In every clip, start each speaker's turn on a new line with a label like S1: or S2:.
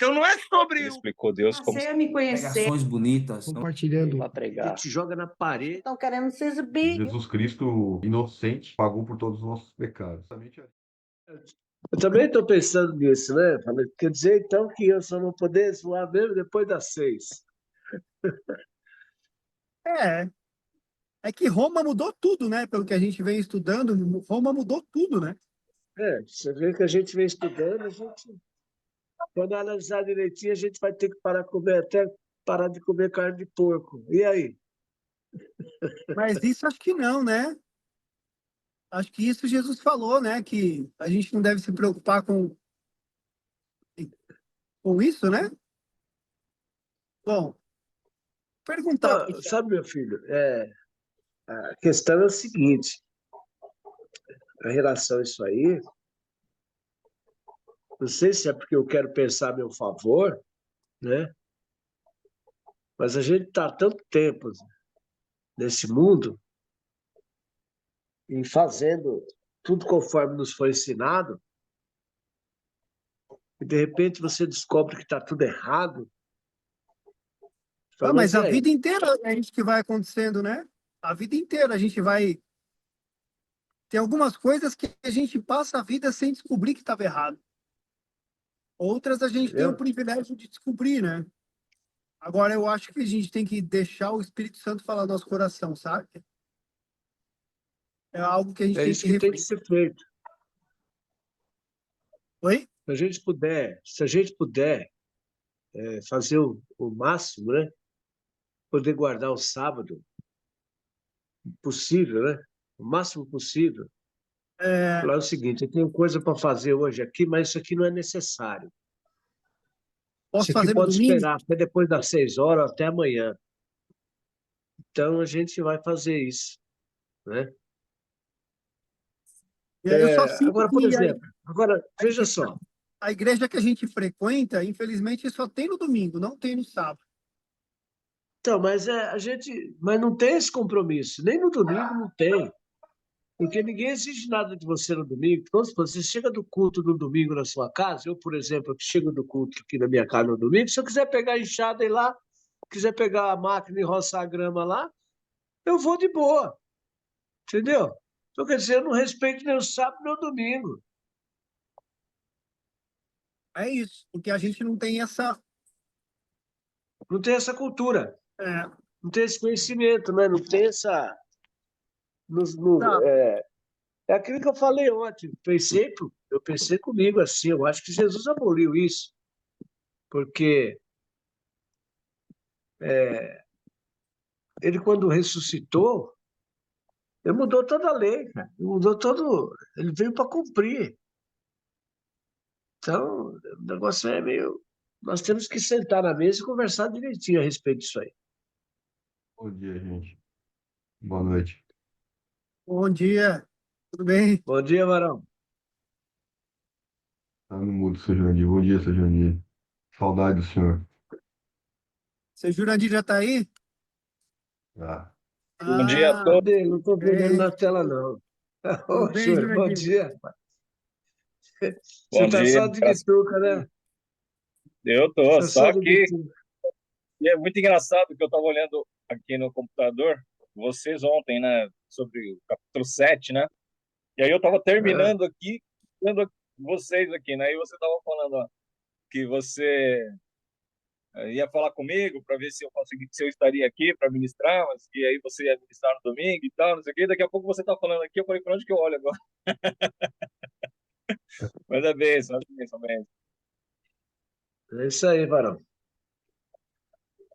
S1: Então não é sobre
S2: Ele explicou Deus como
S3: Passei a me conhecer.
S4: Pregações bonitas.
S5: Compartilhando.
S2: para
S6: A
S2: pregar.
S6: gente joga na parede.
S3: Estão querendo se exibir.
S7: Jesus Cristo, inocente, pagou por todos os nossos pecados.
S8: Eu também estou pensando nisso, né? Falei, quer dizer, então, que eu só não poder zoar mesmo depois das 6.
S5: É que Roma mudou tudo, né? Pelo que a gente vem estudando, Roma mudou tudo, né?
S8: Você vê que a gente vem estudando, quando analisar direitinho, a gente vai ter que parar de comer carne de porco. E aí?
S5: Mas isso acho que não, né? Acho que isso Jesus falou, né? Que a gente não deve se preocupar com isso, né? Bom, perguntar.
S8: Sabe, meu filho, a questão é o seguinte, em relação a isso aí, não sei se é porque eu quero pensar a meu favor, né? Mas a gente está há tanto tempo nesse mundo e fazendo tudo conforme nos foi ensinado, e de repente você descobre que está tudo errado.
S5: Mas a vida inteira é isso que vai acontecendo, né? A vida inteira a gente vai... Tem algumas coisas que a gente passa a vida sem descobrir que estava errado. Outras a gente tem o privilégio de descobrir, né? Agora, eu acho que a gente tem que deixar o Espírito Santo falar no nosso coração, sabe? É algo que a gente tem
S8: isso que tem que ser feito.
S5: Oi?
S8: Se a gente puder fazer o máximo, né? Poder guardar o sábado possível, né? O máximo possível. Falar o seguinte, eu tenho coisa para fazer hoje aqui, mas isso aqui não é necessário.
S5: Posso
S8: isso aqui
S5: fazer
S8: pode
S5: no domingo?
S8: esperar até depois das 6 horas, até amanhã. Então, a gente vai fazer isso, né?
S5: Eu só sinto
S8: agora, por exemplo, veja só.
S5: A igreja que a gente frequenta, infelizmente, só tem no domingo, não tem no sábado.
S8: Então, mas mas não tem esse compromisso, nem no domingo não tem. Porque ninguém exige nada de você no domingo. Então, se você chega do culto no domingo na sua casa, eu, por exemplo, que chego do culto aqui na minha casa no domingo, se eu quiser pegar a enxada e ir lá, quiser pegar a máquina e roçar a grama lá, eu vou de boa. Entendeu? Então, quer dizer, eu não respeito nem o sábado nem o domingo.
S5: É isso, porque a gente não tem essa...
S8: Não tem essa cultura. Não tem esse conhecimento, né? Não tem essa... É aquilo que eu falei ontem. Eu pensei comigo assim, eu acho que Jesus aboliu isso. Porque ele, quando ressuscitou, ele mudou toda a lei, cara. Ele veio para cumprir. Então, o negócio é meio... Nós temos que sentar na mesa e conversar direitinho a respeito disso aí.
S7: Bom dia, gente. Boa noite.
S5: Bom dia. Tudo bem?
S8: Bom dia, Varão.
S7: Tá no mudo, seu Jurandir. Bom dia, seu Jurandir. Saudade do senhor.
S5: Seu Jurandir já está aí?
S7: Ah.
S2: Bom dia a todos.
S8: Não estou vendo ele na tela, não. Ô, senhor, bom dia. Você está só de bituca, né?
S2: Eu estou, só que... E é muito engraçado que eu estava olhando aqui no computador, vocês ontem, né, sobre o capítulo 7, né? E aí eu estava terminando aqui, vendo vocês aqui, né? E você estava falando, ó, que você ia falar comigo para ver se eu estaria aqui para ministrar, mas que aí você ia ministrar no domingo e tal, não sei o quê. Daqui a pouco você está falando aqui, eu falei, para onde que eu olho agora? Mas é bênção, bênção.
S8: É isso aí, Varão.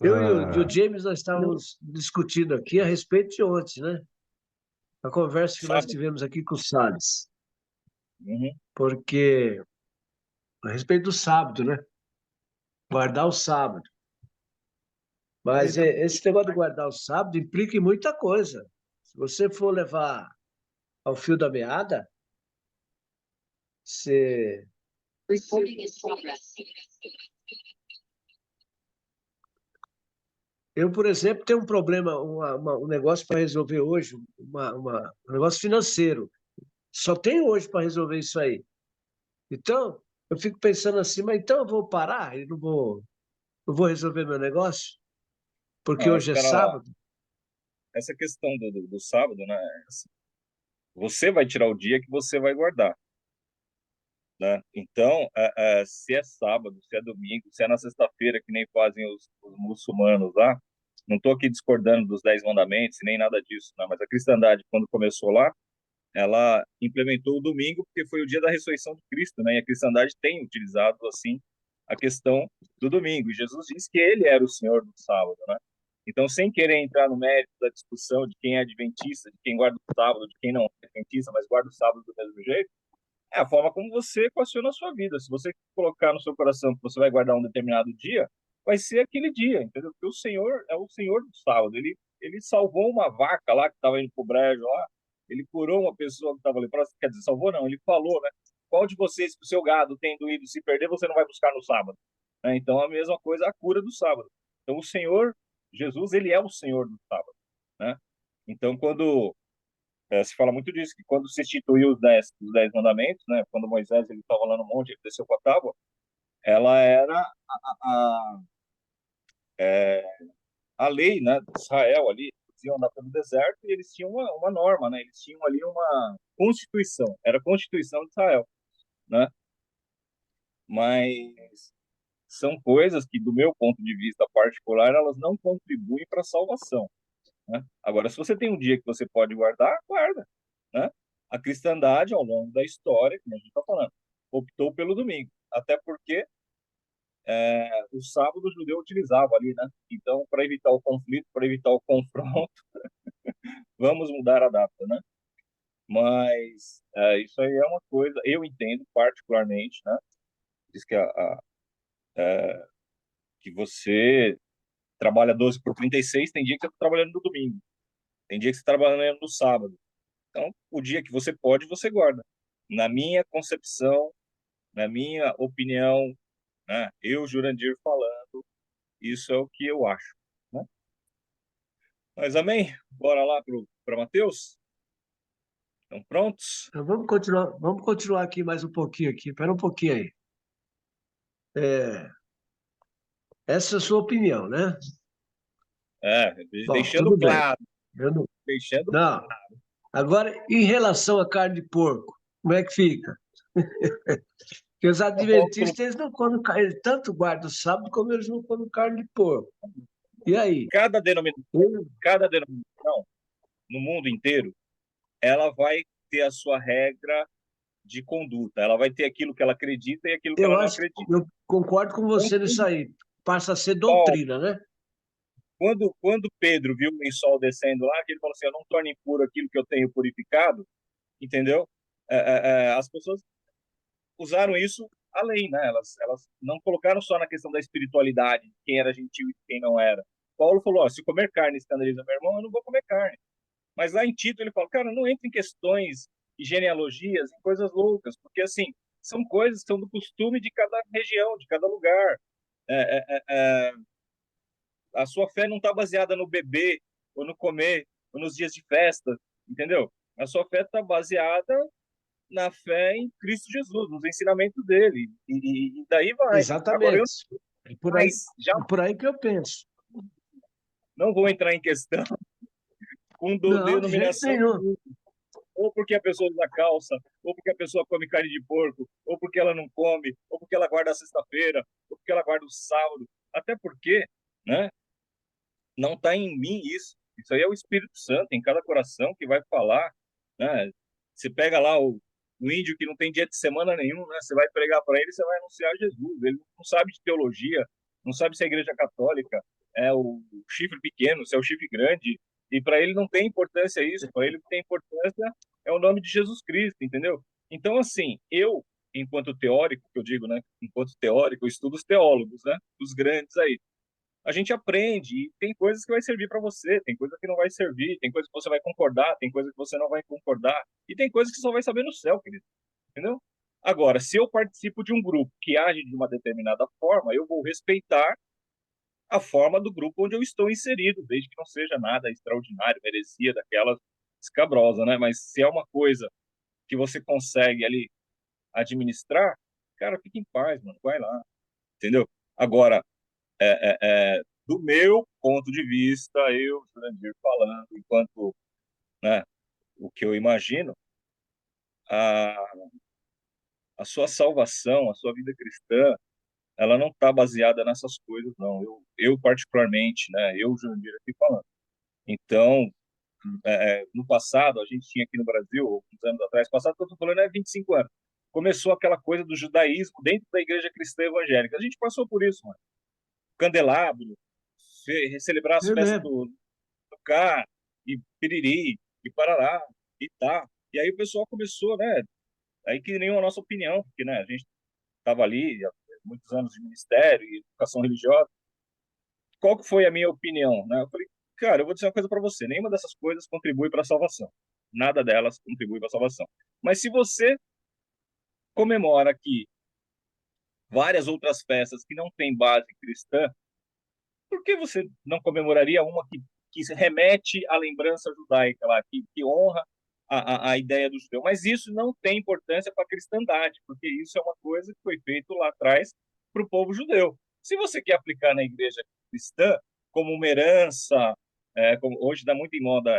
S8: Eu e o James, nós estávamos discutindo aqui a respeito de ontem, né? A conversa que nós tivemos aqui com o Salles. Porque, a respeito do sábado, né? Guardar o sábado. Mas esse negócio de guardar o sábado implica em muita coisa. Se você for levar ao fio da meada, você... Eu, por exemplo, tenho um problema, um negócio para resolver hoje, um negócio financeiro. Só tenho hoje para resolver isso aí. Então, eu fico pensando assim, mas então eu vou parar e não vou resolver meu negócio? Porque
S2: Não, mas
S8: hoje é
S2: espera lá.
S8: sábado?
S2: Essa questão do sábado, né? Assim, você vai tirar o dia que você vai guardar, né? Então, se é sábado, se é domingo, se é na sexta-feira, que nem fazem os muçulmanos lá, não estou aqui discordando dos 10 mandamentos, nem nada disso, né? Mas a cristandade, quando começou lá, ela implementou o domingo porque foi o dia da ressurreição de Cristo, né? E a cristandade tem utilizado, assim, a questão do domingo. E Jesus disse que ele era o Senhor do sábado, né? Então, sem querer entrar no mérito da discussão de quem é adventista, de quem guarda o sábado, de quem não é adventista, mas guarda o sábado do mesmo jeito, é a forma como você equaciona a sua vida. Se você colocar no seu coração que você vai guardar um determinado dia, vai ser aquele dia, entendeu? Porque o Senhor é o Senhor do sábado. Ele salvou uma vaca lá que estava indo pro brejo lá, ele curou uma pessoa que estava ali próximo, quer dizer, salvou não, ele falou, né? Qual de vocês que o seu gado tendo ido se perder, você não vai buscar no sábado? Né? Então, a mesma coisa, a cura do sábado. Então, o Senhor, Jesus, ele é o Senhor do sábado, né? Então, quando se fala muito disso, que quando se instituiu os dez mandamentos, né, quando Moisés ele estava lá no monte, ele desceu com a tábua, ela era a, é, a lei, né, de Israel ali, eles iam andar pelo deserto e eles tinham uma norma, né, eles tinham ali uma constituição, era a Constituição de Israel, né, mas são coisas que, do meu ponto de vista particular, elas não contribuem para a salvação, né? Agora, se você tem um dia que você pode guardar, guarda, né? A cristandade, ao longo da história, como a gente está falando, optou pelo domingo, até porque o sábado o judeu utilizava ali, né? Então, para evitar o conflito, para evitar o confronto, vamos mudar a data, né? Mas isso aí é uma coisa, eu entendo particularmente, né? Diz que você trabalha 12 por 36, tem dia que você está trabalhando no domingo, tem dia que você está trabalhando no sábado. Então, o dia que você pode, você guarda. Na minha concepção, na minha opinião, né, eu, Jurandir, falando, isso é o que eu acho, né? Mas amém? Bora lá para Mateus? Estão prontos?
S8: Então vamos continuar aqui mais um pouquinho aqui. Espera um pouquinho aí. Essa é a sua opinião, né?
S2: É,
S8: Bom,
S2: deixando
S8: tudo bem.
S2: claro,
S8: Eu não,
S2: deixando
S8: não. Agora, em relação à carne de porco, como é que fica? Porque os
S2: apóstolo,
S8: adventistas eles não comem carne, eles tanto guardam o sábado como eles não comem carne de porco. E aí?
S2: cada denominação, cada denominação no mundo inteiro, ela vai ter a sua regra de conduta, ela vai ter aquilo que ela acredita e aquilo que
S8: Eu
S2: ela não
S8: acho,
S2: acredita.
S8: eu concordo com
S2: Então,
S8: você nisso aí. Passa a ser
S2: Paulo,
S8: doutrina, né?
S2: quando Pedro viu o lençol descendo lá, que ele falou assim: eu não torno impuro aquilo que eu tenho purificado, entendeu? As pessoas usaram isso além, né? Elas não colocaram só na questão da espiritualidade, quem era gentil e quem não era. Paulo falou: ó, se comer carne escandaliza meu irmão, eu não vou comer carne. Mas lá em Tito ele fala: cara, não entra em questões e genealogias, em coisas loucas, porque assim são coisas que são do costume de cada região, de cada lugar. É, é, é, a sua fé não está baseada no beber, ou no comer, ou nos dias de festa, entendeu? A sua fé está baseada na fé em Cristo Jesus, nos ensinamentos dele, e daí vai. Agora, eu
S8: Exatamente.
S2: mais, já
S8: É por aí que eu penso.
S2: não vou entrar em questão com
S8: Não, de jeito
S2: denominação
S8: nenhum.
S2: nenhuma, ou porque a pessoa usa calça, ou porque a pessoa come carne de porco, ou porque ela não come, ou porque ela guarda a sexta-feira, ou porque ela guarda o sábado, até porque, né, não está em mim isso. Isso aí é o Espírito Santo em cada coração que vai falar, né? Você pega lá o índio que não tem dia de semana nenhum, né? Você vai pregar para ele, você vai anunciar Jesus. Ele não sabe de teologia, não sabe se é a igreja católica é o chifre pequeno, se é o chifre grande. E para ele não tem importância isso. Para ele o que tem importância é o nome de Jesus Cristo, entendeu? Então, assim, eu, enquanto teórico, que eu digo, né? Enquanto teórico, eu estudo os teólogos, né? Os grandes aí, a gente aprende e tem coisas que vai servir para você, tem coisa que não vai servir, tem coisa que você vai concordar, tem coisa que você não vai concordar, e tem coisas que só vai saber no céu, querido. Entendeu? Agora, se eu participo de um grupo que age de uma determinada forma, eu vou respeitar a forma do grupo onde eu estou inserido, desde que não seja nada extraordinário, merecia daquela escabrosa, né? Mas se é uma coisa que você consegue ali administrar, cara, fica em paz, mano, vai lá, entendeu? Agora, do meu ponto de vista, eu, Jurandir, falando, enquanto, né, o que eu imagino, a, a sua salvação, a sua vida cristã, ela não está baseada nessas coisas, não. Eu particularmente, né, eu, Jurandir, aqui falando. Então, no passado, a gente tinha aqui no Brasil, alguns anos atrás, passado que eu estou falando é 25 anos, começou aquela coisa do judaísmo dentro da igreja cristã evangélica. A gente passou por isso, mano. Candelabro, celebrar as
S8: Eu
S2: festas
S8: lembro.
S2: do Cá, e piriri, e parará, e tá. E aí o pessoal começou, né? Aí que nem a nossa opinião, porque né, a gente estava ali há muitos anos de ministério e educação religiosa. Qual que foi a minha opinião, né? Eu falei, cara, eu vou dizer uma coisa para você, nenhuma dessas coisas contribui para a salvação. Nada delas contribui para a salvação. Mas se você comemora aqui várias outras festas que não têm base cristã, por que você não comemoraria uma que se remete à lembrança judaica lá, que honra a ideia do judeu? Mas isso não tem importância para a cristandade, porque isso é uma coisa que foi feito lá atrás para o povo judeu. Se você quer aplicar na igreja cristã como uma herança, como hoje dá muito em moda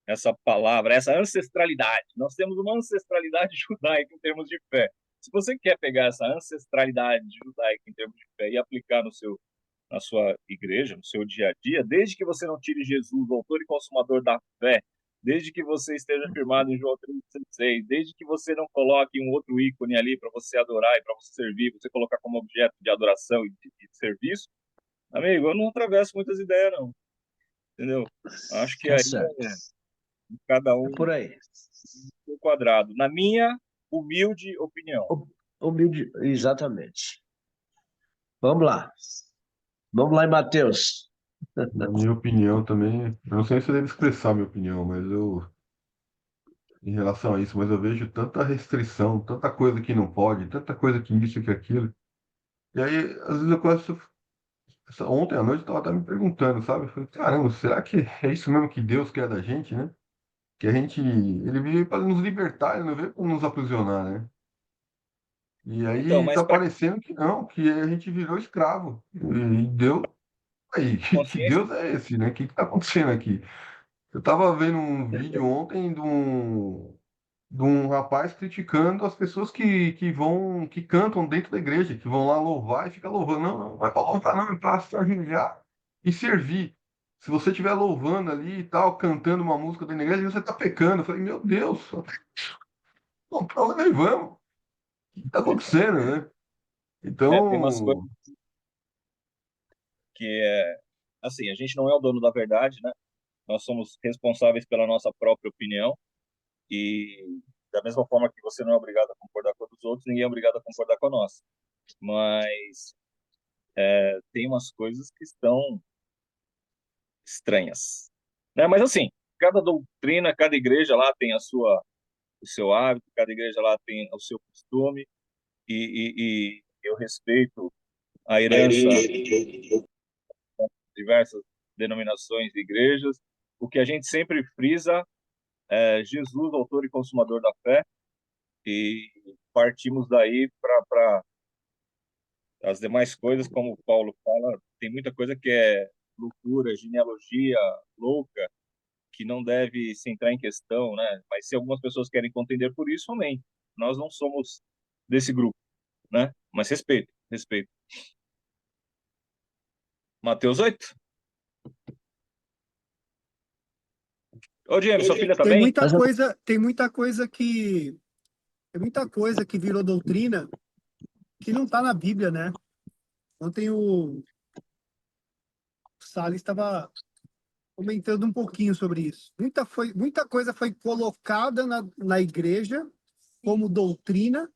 S2: essa palavra, essa ancestralidade. Nós temos uma ancestralidade judaica em termos de fé. Se você quer pegar essa ancestralidade judaica em termos de fé e aplicar na sua igreja, no seu dia a dia, desde que você não tire Jesus, o autor e consumador da fé, desde que você esteja firmado em João 3,16, desde que você não coloque um outro ícone ali para você adorar e para você servir, você colocar como objeto de adoração e de serviço, amigo, eu não atravesso muitas ideias, não. Entendeu? Acho que
S8: Tá
S2: aí
S8: certo.
S2: cada
S8: É
S2: um
S8: por aí.
S2: no quadrado, na minha humilde opinião.
S8: Humilde, exatamente. Vamos lá. Vamos lá em Mateus.
S7: Na minha opinião também, eu não sei se eu devo expressar minha opinião, mas em relação a isso, mas eu vejo tanta restrição, tanta coisa que não pode, tanta coisa que isso, que aquilo. E aí, às vezes eu começo, ontem à noite eu estava até me perguntando, sabe? Eu falei, caramba, será que é isso mesmo que Deus quer da gente, né? Que a gente, ele veio para nos libertar, ele não veio para nos aprisionar, né? E
S2: Então,
S7: aí
S2: mas
S7: tá
S2: para
S7: parecendo que não, que a gente virou escravo. E Deus, aí, que
S2: consciência,
S7: Deus é esse, né? O que que tá acontecendo aqui? Eu tava vendo um vídeo ontem de um rapaz criticando as pessoas que cantam dentro da igreja, que vão lá louvar e fica louvando. Não, não, vai para louvar, não, é para se ajoelhar e servir. Se você estiver louvando ali e tal, cantando uma música dentro da igreja, você está pecando. Eu falei, meu Deus, para onde nós vamos? O que está acontecendo, né?
S2: tem umas coisas
S7: Então,
S2: que assim, a gente não é o dono da verdade, né? Nós somos responsáveis pela nossa própria opinião e da mesma forma que você não é obrigado a concordar com a dos outros, ninguém é obrigado a concordar com a nossa. Mas tem umas coisas que estão estranhas, né? Mas assim, cada doutrina, cada igreja lá tem o seu hábito, cada igreja lá tem o seu costume e eu respeito a herança de diversas denominações e igrejas. O que a gente sempre frisa é Jesus, autor e consumador da fé, e partimos daí para as demais coisas, como o Paulo fala, tem muita coisa que é loucura, genealogia louca, que não deve se entrar em questão, né? Mas se algumas pessoas querem contender por isso, amém. Nós não somos desse grupo, né? Mas respeito, respeito. Mateus 8. Ô, James, sua filha tá
S5: Tem
S2: bem?
S5: muita coisa, tem muita coisa que virou doutrina que não está na Bíblia, né? Ontem o Salles estava comentando um pouquinho sobre isso. Muita coisa foi colocada na igreja como doutrina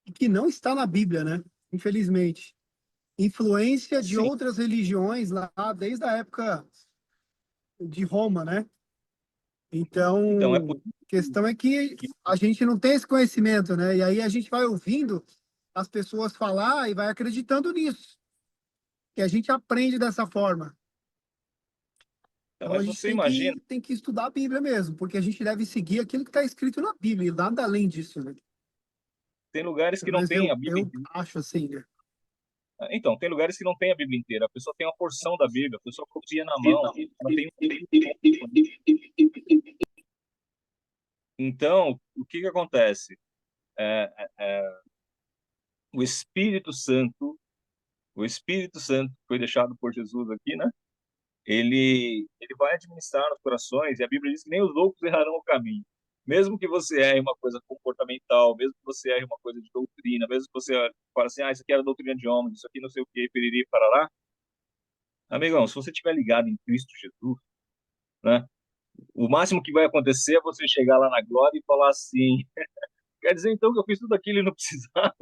S5: e que não está na Bíblia, né? Infelizmente. Influência de
S2: Sim.
S5: outras religiões lá desde a época de Roma, né?
S2: Então, é
S5: Então,
S2: por
S5: a questão é que
S2: que
S5: a gente não tem esse conhecimento, né? E aí a gente vai ouvindo as pessoas falar e vai acreditando nisso. E a gente aprende dessa forma.
S2: então,
S5: Então a
S2: mas
S5: gente
S2: você
S5: tem
S2: imagina,
S5: que, tem que estudar a Bíblia mesmo, porque a gente deve seguir aquilo que está escrito na Bíblia e nada além disso, né?
S2: Tem lugares que
S5: Pelo
S2: não
S5: menos
S2: tem a Bíblia
S5: eu
S2: inteira.
S5: acho assim, né?
S2: Então, tem lugares que não tem a Bíblia inteira. A pessoa tem uma porção da Bíblia, a pessoa copia na mão, não tem Então, o que que acontece? É, o Espírito Santo, o Espírito Santo que foi deixado por Jesus aqui, né? Ele vai administrar nos corações, e a Bíblia diz que nem os loucos errarão o caminho. Mesmo que você erre uma coisa comportamental, mesmo que você erre uma coisa de doutrina, mesmo que você fale assim, isso aqui era doutrina de homem, isso aqui não sei o que, piriri, parará. Amigão, se você estiver ligado em Cristo Jesus, né? O máximo que vai acontecer é você chegar lá na glória e falar assim, quer dizer então que eu fiz tudo aquilo e não precisava?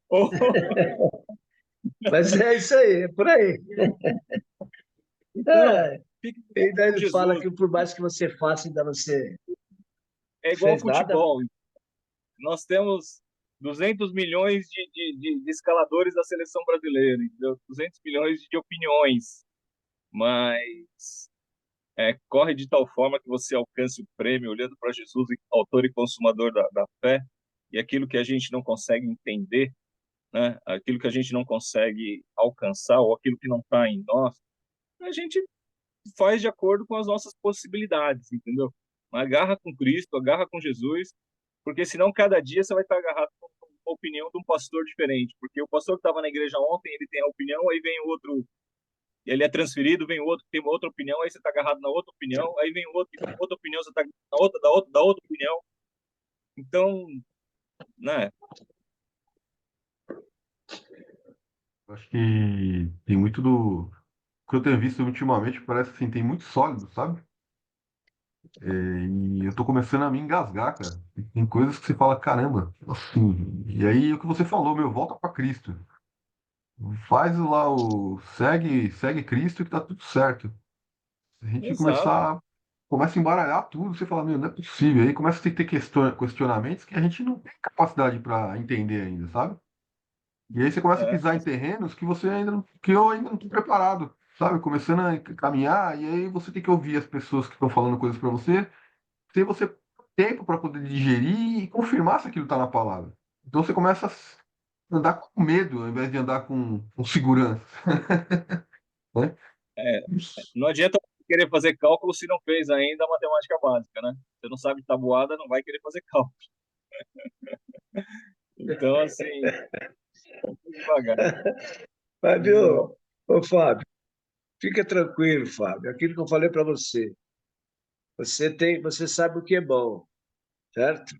S2: Ou,
S8: Mas é isso aí, é por aí.
S2: então,
S8: É,
S2: fique ligado
S8: ainda
S2: com
S8: ele fala
S2: Jesus.
S8: que por mais que você faça, ainda você
S2: É
S8: não
S2: igual ao
S8: fez nada.
S2: futebol. Nós temos 200 milhões de escaladores da seleção brasileira, entendeu? 200 milhões de opiniões, mas corre de tal forma que você alcance o prêmio olhando para Jesus, autor e consumador da fé, e aquilo que a gente não consegue entender, né? Aquilo que a gente não consegue alcançar, ou aquilo que não está em nós, a gente faz de acordo com as nossas possibilidades, entendeu? Agarra com Cristo, agarra com Jesus, porque senão cada dia você vai estar agarrado com a opinião de um pastor diferente, porque o pastor que estava na igreja ontem, ele tem a opinião, aí vem o outro, ele é transferido, vem o outro que tem uma outra opinião, aí você está agarrado na outra opinião, aí vem o outro que tem outra opinião, você está na outra, da outra opinião. Então, né?
S7: Eu acho que tem muito do. O que eu tenho visto ultimamente parece assim, tem muito sólido, sabe? E eu tô começando a me engasgar, cara. Tem coisas que você fala, caramba, assim. E aí o que você falou, meu, volta pra Cristo. Faz lá o. Segue Cristo que tá tudo certo. Se a gente
S2: Exato.
S7: começa a embaralhar tudo, você fala, meu, não é possível. Aí começa a ter que ter questionamentos que a gente não tem capacidade para entender ainda, sabe? E aí você começa a
S2: É,
S7: pisar em terrenos que você ainda não, que eu ainda não estou preparado, sabe? Começando a caminhar, e aí você tem que ouvir as pessoas que estão falando coisas para você, ter você tempo para poder digerir e confirmar se aquilo está na palavra. Então você começa a andar com medo ao invés de andar com segurança, né?
S2: é, não adianta querer fazer cálculo se não fez ainda a matemática básica, né? Você não sabe tabuada, não vai querer fazer cálculo. Então, assim, devagar.
S8: Fábio, ô Fábio, fica tranquilo, Fábio. Aquilo que eu falei para você, você sabe o que é bom, certo?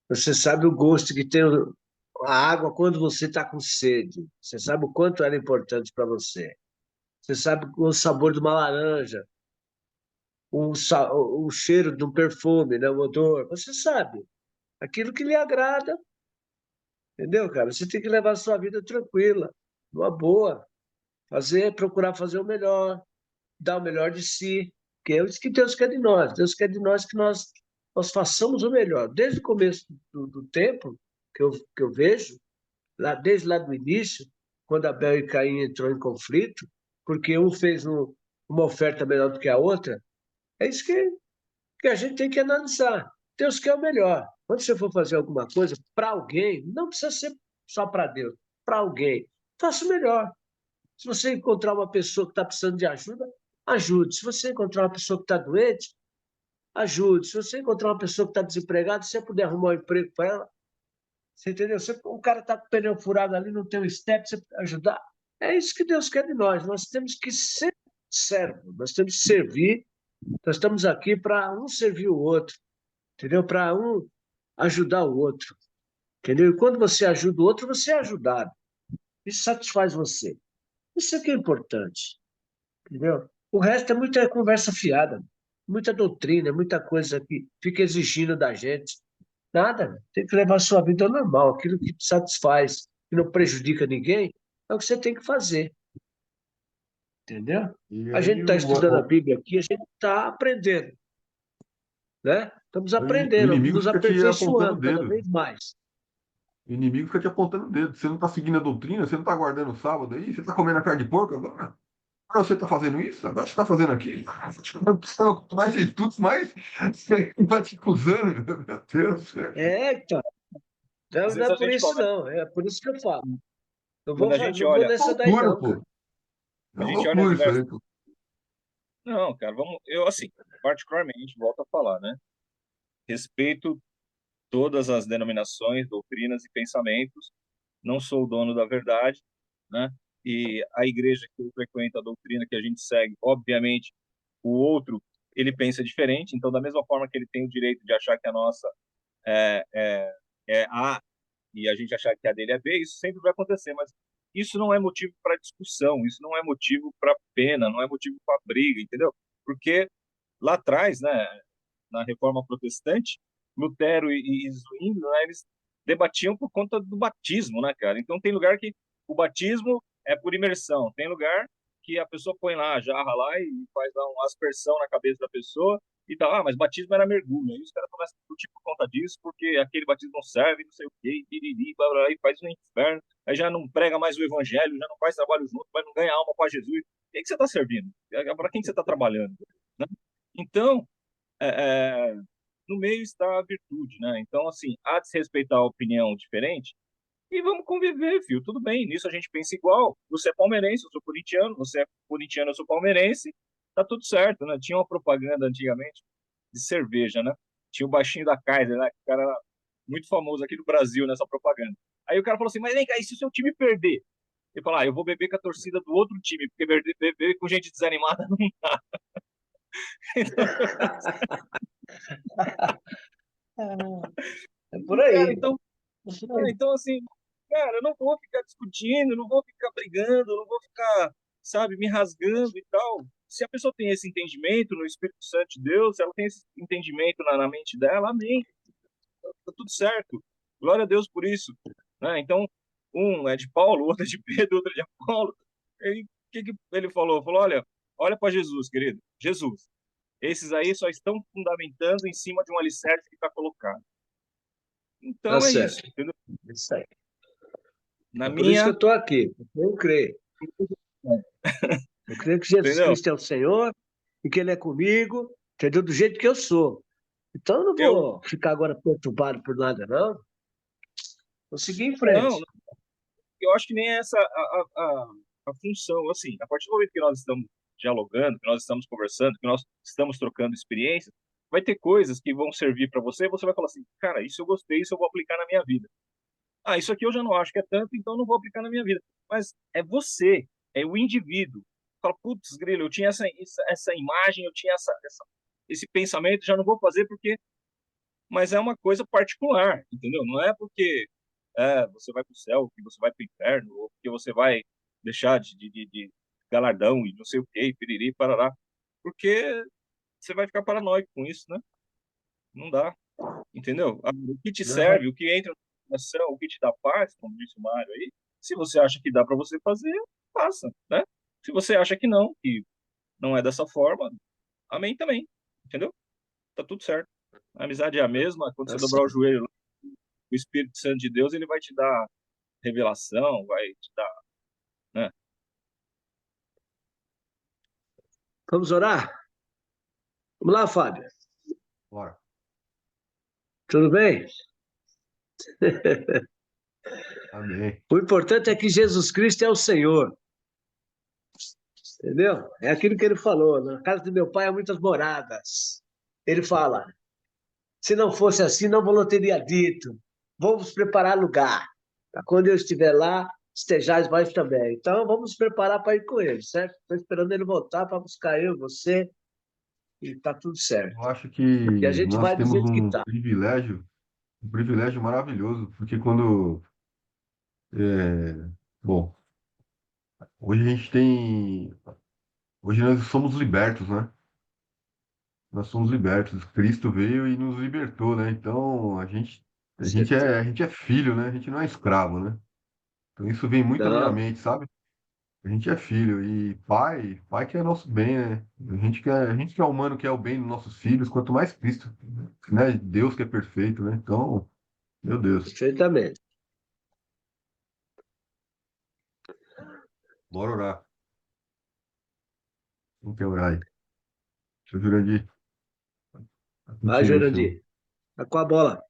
S8: Você sabe o gosto que tem a água quando você está com sede. Você sabe o quanto ela é importante para você. Você sabe o sabor de uma laranja, o cheiro de um perfume, né? O odor. Você sabe. Aquilo que lhe agrada, entendeu, cara? Você tem que levar a sua vida tranquila, numa boa. Procurar fazer o melhor, dar o melhor de si, que é isso que Deus quer de nós. Deus quer de nós que nós façamos o melhor. Desde o começo do tempo que eu vejo, desde lá do início, quando Abel e Caim entrou em conflito, porque um fez uma oferta melhor do que a outra, é isso que a gente tem que analisar. Deus quer o melhor. Quando você for fazer alguma coisa para alguém, não precisa ser só para Deus, para alguém, faça o melhor. Se você encontrar uma pessoa que está precisando de ajuda, ajude. Se você encontrar uma pessoa que está doente, ajude. Se você encontrar uma pessoa que está desempregada, se você puder arrumar um emprego para ela, você entendeu? O cara está com o pneu furado ali, não tem um step, você ajudar. É isso que Deus quer de nós. Nós temos que ser servos, nós temos que servir. Nós estamos aqui para um servir o outro, entendeu? Para um ajudar o outro, entendeu? E quando você ajuda o outro, você é ajudado. Isso satisfaz você. Isso é que é importante. Entendeu? O resto é muita conversa fiada, muita doutrina, muita coisa que fica exigindo da gente. Nada, tem que levar a sua vida ao normal, aquilo que te satisfaz, que não prejudica ninguém, é o que você tem que fazer. Entendeu?
S7: E
S8: A gente
S7: aí
S8: está estudando a Bíblia aqui, a gente está aprendendo, né? Estamos
S7: o
S8: aprendendo,
S7: inimigo
S8: nos
S7: fica te apontando o
S8: aperfeiçoando cada
S7: dedo.
S8: vez mais.
S7: O inimigo fica te apontando o dedo. Você não está seguindo a doutrina, você não está guardando o sábado aí, você está comendo a carne de porco agora. Agora você está fazendo isso, agora você está fazendo aquilo. Mais de tudo, mais vai te acusando, meu Deus.
S8: É, então, Não,
S2: Às
S8: não
S2: vezes
S8: é
S2: a
S8: por
S2: gente
S8: isso,
S2: começa,
S8: não. É por isso que eu falo.
S2: quando a gente
S8: Não vou
S2: olha,
S8: nessa daí,
S7: Loucura,
S8: não,
S7: pô.
S8: cara.
S7: É
S2: a
S7: uma
S2: gente olha
S7: loucura isso
S2: diversos.
S7: aí, pô.
S2: Não, cara, vamos. Eu, assim, particularmente, volto a falar, né? Respeito todas as denominações, doutrinas e pensamentos. Não sou o dono da verdade, né? E a igreja que eu frequento, a doutrina que a gente segue, obviamente, o outro, ele pensa diferente. Então, da mesma forma que ele tem o direito de achar que a nossa é, é, é A e a gente achar que a dele é B, isso sempre vai acontecer, mas isso não é motivo para discussão, isso não é motivo para pena, não é motivo para briga, entendeu? Porque lá atrás, né, na Reforma Protestante, Lutero e Zwingli, né, eles debatiam por conta do batismo, né, cara? Então tem lugar que o batismo é por imersão, tem lugar que a pessoa põe lá a jarra lá e faz lá uma aspersão na cabeça da pessoa e tal. Ah, mas batismo era mergulho. Aí os caras começam a discutir por conta disso, porque aquele batismo não serve, não sei o quê, piriri, blá, blá, blá, e faz no inferno. Aí já não prega mais o evangelho, já não faz trabalho junto, mas não ganha alma para Jesus. O que você está servindo? Para quem você está trabalhando? Né? Então, é, é, no meio está a virtude, né? Então, assim, há de se respeitar a opinião diferente e vamos conviver, filho. Tudo bem, nisso a gente pensa igual. Você é palmeirense, eu sou corintiano, você é corintiano, eu sou palmeirense, tá tudo certo, né? Tinha uma propaganda antigamente de cerveja, né? Tinha o baixinho da Kaiser, né? Que o cara era muito famoso aqui no Brasil nessa propaganda. Aí o cara falou assim: mas vem cá, e se o seu time perder? Ele falou: ah, eu vou beber com a torcida do outro time, porque beber com gente desanimada não dá. Então,
S8: É por
S2: cara,
S8: aí.
S2: então,
S8: É por aí.
S2: então, assim, cara, eu não vou ficar discutindo, não vou ficar brigando, não vou ficar, sabe, me rasgando e tal. Se a pessoa tem esse entendimento no Espírito Santo de Deus, se ela tem esse entendimento na mente dela, amém, tá tudo certo. Glória a Deus por isso. Né? Então, um é de Paulo, outro é de Pedro, outro é de Apolo. E o que, que ele falou? Falou, olha para Jesus, querido. Jesus. Esses aí só estão fundamentando em cima de um alicerce que está colocado.
S8: Tá
S2: Então é isso,
S8: certo.
S2: entendeu?
S8: Isso aí.
S2: Na
S8: É por isso que eu
S2: minha,
S8: estou aqui. Eu creio. Eu creio que Jesus
S2: entendeu?
S8: Cristo é o Senhor e que Ele é comigo, entendeu? Do jeito que eu sou. Então eu não
S2: Eu
S8: vou ficar agora perturbado por nada, não. Vou seguir em
S2: não,
S8: frente.
S2: eu acho que nem é essa a função, assim, a partir do momento que nós estamos dialogando, que nós estamos conversando, que nós estamos trocando experiências, vai ter coisas que vão servir para você, e você vai falar assim, cara, isso eu gostei, isso eu vou aplicar na minha vida. Ah, isso aqui eu já não acho que é tanto, então eu não vou aplicar na minha vida. Mas é você, é o indivíduo. Fala, putz, grilo, eu tinha essa imagem, eu tinha esse pensamento, já não vou fazer porque. Mas é uma coisa particular, entendeu? Não é porque você vai para o céu, que você vai para o inferno, ou que você vai deixar de galardão e não sei o quê, piriri, parará. Porque você vai ficar paranoico com isso, né? Não dá, entendeu? O que te
S8: Aham.
S2: serve, o que entra na ação, o que te dá paz, como disse o Mário aí, se você acha que dá para você fazer, faça, né? Se você acha que não é dessa forma, amém também, entendeu? Tá tudo certo. A amizade é a mesma, quando
S8: Tá
S2: você dobrar o
S8: certo.
S2: joelho, o Espírito Santo de Deus, ele vai te dar revelação, vai te dar, né?
S8: Vamos orar? Vamos lá, Fábio.
S7: Bora.
S8: Tudo bem?
S7: Amém.
S8: O importante é que Jesus Cristo é o Senhor. Entendeu? É aquilo que ele falou. Na casa de meu pai há muitas moradas. Ele fala: se não fosse assim, não vos teria dito. Vamos preparar lugar. Para quando eu estiver lá, estejais vós também. Então, vamos nos preparar para ir com ele, certo? Estou esperando ele voltar para buscar eu, você, e está tudo certo.
S7: Eu acho que
S8: E a gente
S7: nós
S8: vai do
S7: temos
S8: jeito que está.
S7: um privilégio maravilhoso, porque é, bom, hoje a gente tem, hoje nós somos libertos, né? Nós somos libertos. Cristo veio e nos libertou, né? Então
S8: Certeza.
S7: a gente é filho, né? A gente não é escravo, né? Então isso vem muito à minha
S8: Não,
S7: mente, sabe? A gente é filho e pai que é nosso bem, né? A gente que é humano, quer o bem dos nossos filhos, quanto mais Cristo, né? Deus que é perfeito, né? Então, meu Deus,
S8: perfeitamente.
S7: bora orar. Quem quer orar aí? Seu Jurandir, tá
S8: Vai,
S7: contigo aí, Senhor.
S8: Jurandir. Tá com a bola.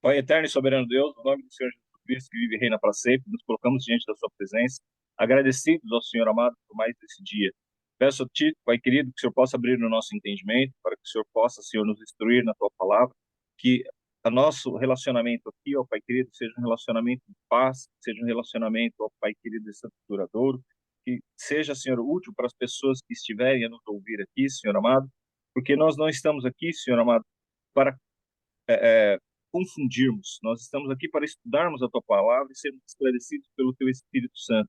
S2: Pai eterno e soberano Deus, no nome do Senhor Jesus Cristo, que vive e reina para sempre, nos colocamos diante da sua presença, agradecidos ao Senhor amado por mais esse dia. Peço a Ti, Pai querido, que o Senhor possa abrir o nosso entendimento, para que o Senhor possa, Senhor, nos instruir na Tua palavra, que o nosso relacionamento aqui, ó Pai querido, seja um relacionamento de paz, seja um relacionamento, ó Pai querido, de santo duradouro, que seja, Senhor, útil para as pessoas que estiverem a nos ouvir aqui, Senhor amado, porque nós não estamos aqui, Senhor amado, para confundirmos. Nós estamos aqui para estudarmos a Tua palavra e sermos esclarecidos pelo Teu Espírito Santo.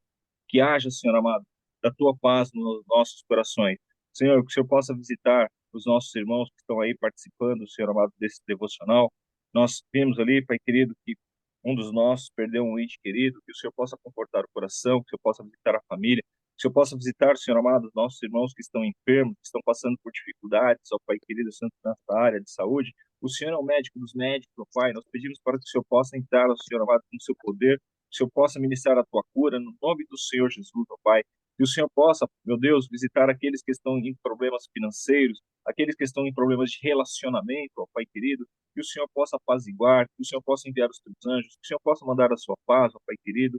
S2: Que haja, Senhor amado, da Tua paz nos nossos corações. Senhor, que o Senhor possa visitar os nossos irmãos que estão aí participando, Senhor amado, desse devocional. Nós vimos ali, Pai querido, que um dos nossos perdeu um ente querido, que o Senhor possa confortar o coração, que o Senhor possa visitar a família, que o Senhor possa visitar, Senhor amado, os nossos irmãos que estão enfermos, que estão passando por dificuldades, ó Pai querido, Santo, nessa área de saúde. O Senhor é o médico dos médicos, ó Pai. Nós pedimos para que o Senhor possa entrar, ó Senhor amado, com o seu poder, que o Senhor possa ministrar a Tua cura, no nome do Senhor Jesus, ó Pai. Que o Senhor possa, meu Deus, visitar aqueles que estão em problemas financeiros, aqueles que estão em problemas de relacionamento, ó Pai querido. Que o Senhor possa apaziguar, que o Senhor possa enviar os Teus anjos, que o Senhor possa mandar a Sua paz, ó Pai querido.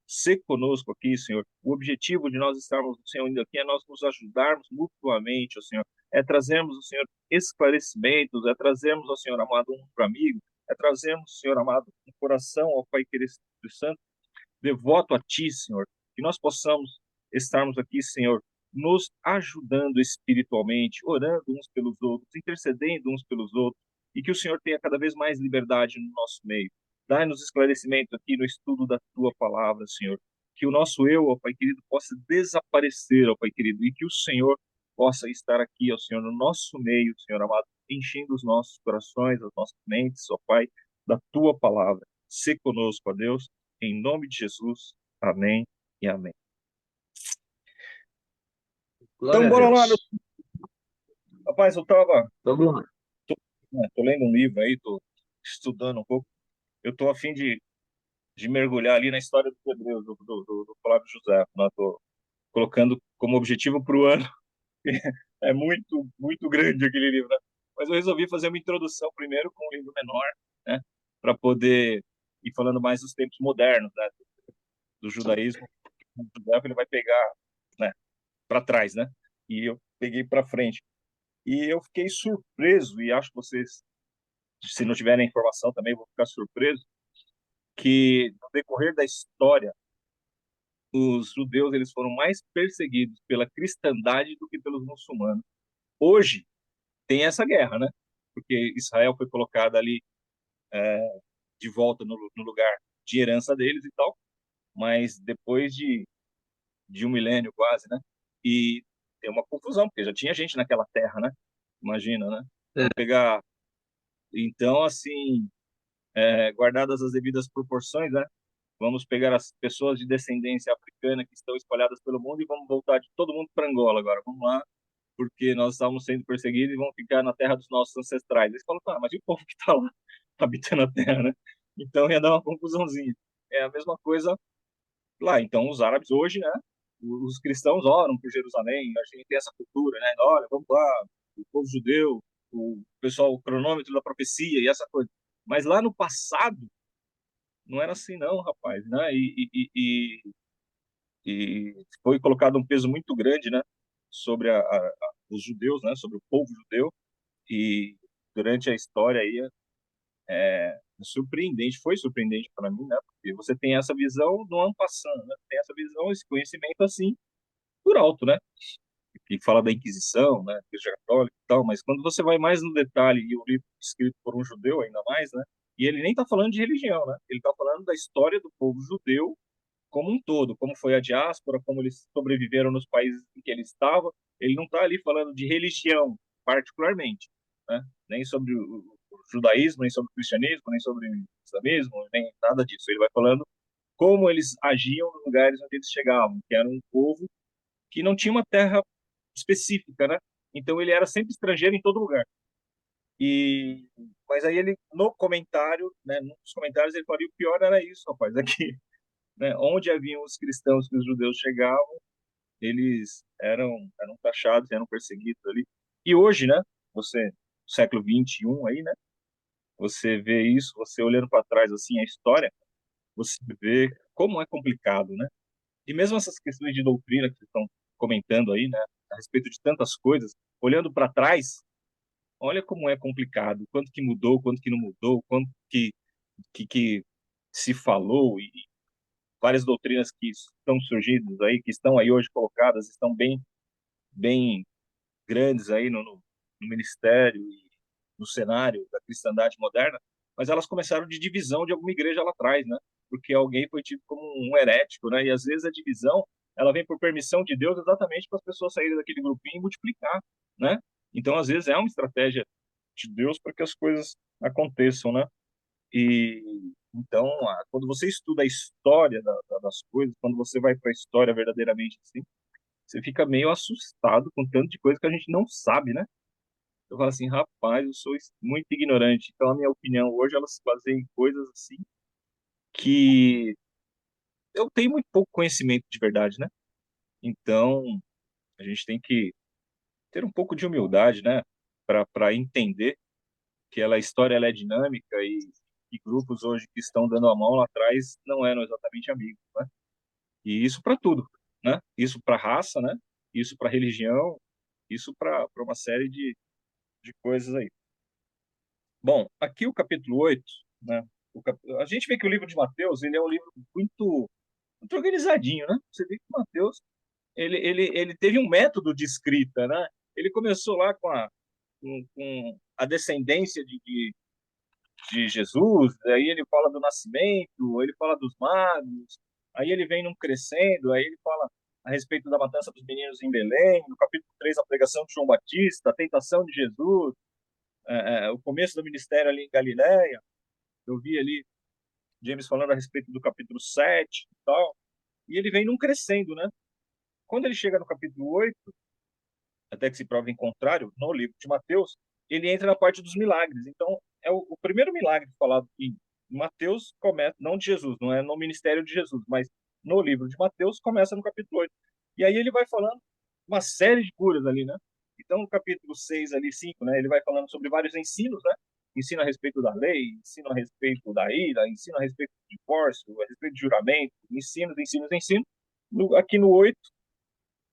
S2: Ser conosco aqui, Senhor. O objetivo de nós estarmos, Senhor, ainda aqui é nós nos ajudarmos mutuamente, ó Senhor. É trazermos, ó Senhor, esclarecimentos, é trazermos, ó Senhor amado, um para amigo, é trazermos, Senhor amado, um coração, ó Pai querido Espírito Santo, devoto a Ti, Senhor. Que nós possamos estarmos aqui, Senhor, nos ajudando espiritualmente, orando uns pelos outros, intercedendo uns pelos outros, e que o Senhor tenha cada vez mais liberdade no nosso meio. Dai-nos esclarecimento aqui no estudo da Tua palavra, Senhor. Que o nosso eu, ó Pai querido, possa desaparecer, ó Pai querido, e que o Senhor possa estar aqui, ó Senhor, no nosso meio, Senhor amado, enchendo os nossos corações, as nossas mentes, ó Pai, da Tua palavra. Se conosco, ó Deus, em nome de Jesus. Amém e amém.
S8: Glória
S2: Então, bora
S8: a
S2: lá,
S8: Deus.
S2: rapaz, eu tava,
S8: Vamos lá.
S2: tô lendo um livro aí, tô estudando um pouco. Eu tô a fim de mergulhar ali na história dos Hebreus, do Flávio José. Né? Tô colocando como objetivo para o ano. É muito, muito grande aquele livro, né? Mas eu resolvi fazer uma introdução primeiro com um livro menor, né? Para poder ir falando mais dos tempos modernos, né? Do judaísmo. O judaico ele vai pegar, né? Para trás, né? E eu peguei para frente. E eu fiquei surpreso, e acho que vocês, se não tiverem informação também, vão ficar surpresos, que no decorrer da história, os judeus eles foram mais perseguidos pela cristandade do que pelos muçulmanos. Hoje tem essa guerra, né? Porque Israel foi colocada ali de volta no lugar de herança deles e tal, mas depois de um milênio quase, né? E tem uma confusão, porque já tinha gente naquela terra, né? Imagina, né?
S8: É.
S2: Vamos pegar, então, assim, guardadas as devidas proporções, né? Vamos pegar as pessoas de descendência africana que estão espalhadas pelo mundo e vamos voltar de todo mundo para Angola agora. Vamos lá, porque nós estamos sendo perseguidos e vamos ficar na terra dos nossos ancestrais. Eles falam, tá, mas e o povo que está lá habitando a terra, né? Então ia dar uma confusãozinha. É a mesma coisa lá. Então os árabes hoje, né? Os cristãos oram por Jerusalém, a gente tem essa cultura, né? Olha, vamos lá, o povo judeu, o pessoal, o cronômetro da profecia e essa coisa. Mas lá no passado, não era assim não, rapaz, né? E foi colocado um peso muito grande, né? Sobre os judeus, né? Sobre o povo judeu. E durante a história aí é surpreendente, foi surpreendente para mim, né? Porque você tem essa visão do ano passando, né? Tem essa visão, esse conhecimento assim por alto, né? Que fala da Inquisição, né? Igreja Católica e tal, mas quando você vai mais no detalhe e o livro escrito por um judeu ainda mais, né? E ele nem está falando de religião, né? Ele está falando da história do povo judeu como um todo, como foi a diáspora, como eles sobreviveram nos países em que ele estava. Ele não está ali falando de religião, particularmente, né? Nem sobre o judaísmo, nem sobre o cristianismo, nem sobre o islamismo, nem nada disso. Ele vai falando como eles agiam nos lugares onde eles chegavam, que era um povo que não tinha uma terra específica, né? Então ele era sempre estrangeiro em todo lugar. E mas aí ele no comentário, né, nos comentários ele falou, o pior era isso, rapaz, aqui, né, onde haviam os cristãos que os judeus chegavam, eles eram taxados, eram perseguidos ali. E hoje, né, você século 21 aí, né, você vê isso, você olhando para trás assim a história, você vê como é complicado, né? E mesmo essas questões de doutrina que vocês estão comentando aí, né, a respeito de tantas coisas, olhando para trás, olha como é complicado, quanto que mudou, quanto que não mudou, quanto que se falou e várias doutrinas que estão surgindo aí, que estão aí hoje colocadas, estão bem grandes aí no ministério e no cenário da cristandade moderna, mas elas começaram de divisão de alguma igreja lá atrás, né? Porque alguém foi tido como um herético, né? E às vezes a divisão, ela vem por permissão de Deus exatamente para as pessoas saírem daquele grupinho e multiplicar, né? Então, às vezes é uma estratégia de Deus para que as coisas aconteçam, né? E então, quando você estuda a história das coisas, quando você vai para a história verdadeiramente assim, você fica meio assustado com tanto de coisa que a gente não sabe, né? Eu falo assim, rapaz, eu sou muito ignorante. Então, a minha opinião hoje, ela se baseia em coisas assim que eu tenho muito pouco conhecimento de verdade, né? Então, a gente tem que ter um pouco de humildade, né? Para entender que a história ela é dinâmica e grupos hoje que estão dando a mão lá atrás não eram exatamente amigos, né? E isso para tudo, né? Isso para raça, né? Isso para religião, isso para uma série de coisas aí. Bom, aqui o capítulo 8, né? A gente vê que o livro de Mateus, ele é um livro muito organizadinho, né? Você vê que Mateus, ele teve um método de escrita, né? Ele começou lá com a descendência de Jesus, aí ele fala do nascimento, ele fala dos magos, aí ele vem num crescendo, aí ele fala a respeito da matança dos meninos em Belém, no capítulo 3, a pregação de João Batista, a tentação de Jesus, o começo do ministério ali em Galiléia. Eu vi ali James falando a respeito do capítulo 7 e tal, e ele vem num crescendo, né? Quando ele chega no capítulo 8, até que se prove em contrário, no livro de Mateus, ele entra na parte dos milagres. Então, é o primeiro milagre falado em Mateus, começa, não de Jesus, não é no ministério de Jesus, mas no livro de Mateus, começa no capítulo 8. E aí ele vai falando uma série de curas ali, né? Então, no capítulo 6 ali, 5, né, ele vai falando sobre vários ensinos, né? Ensino a respeito da lei, ensino a respeito da ira, ensino a respeito do divórcio, a respeito de juramento, ensinos. Aqui no 8,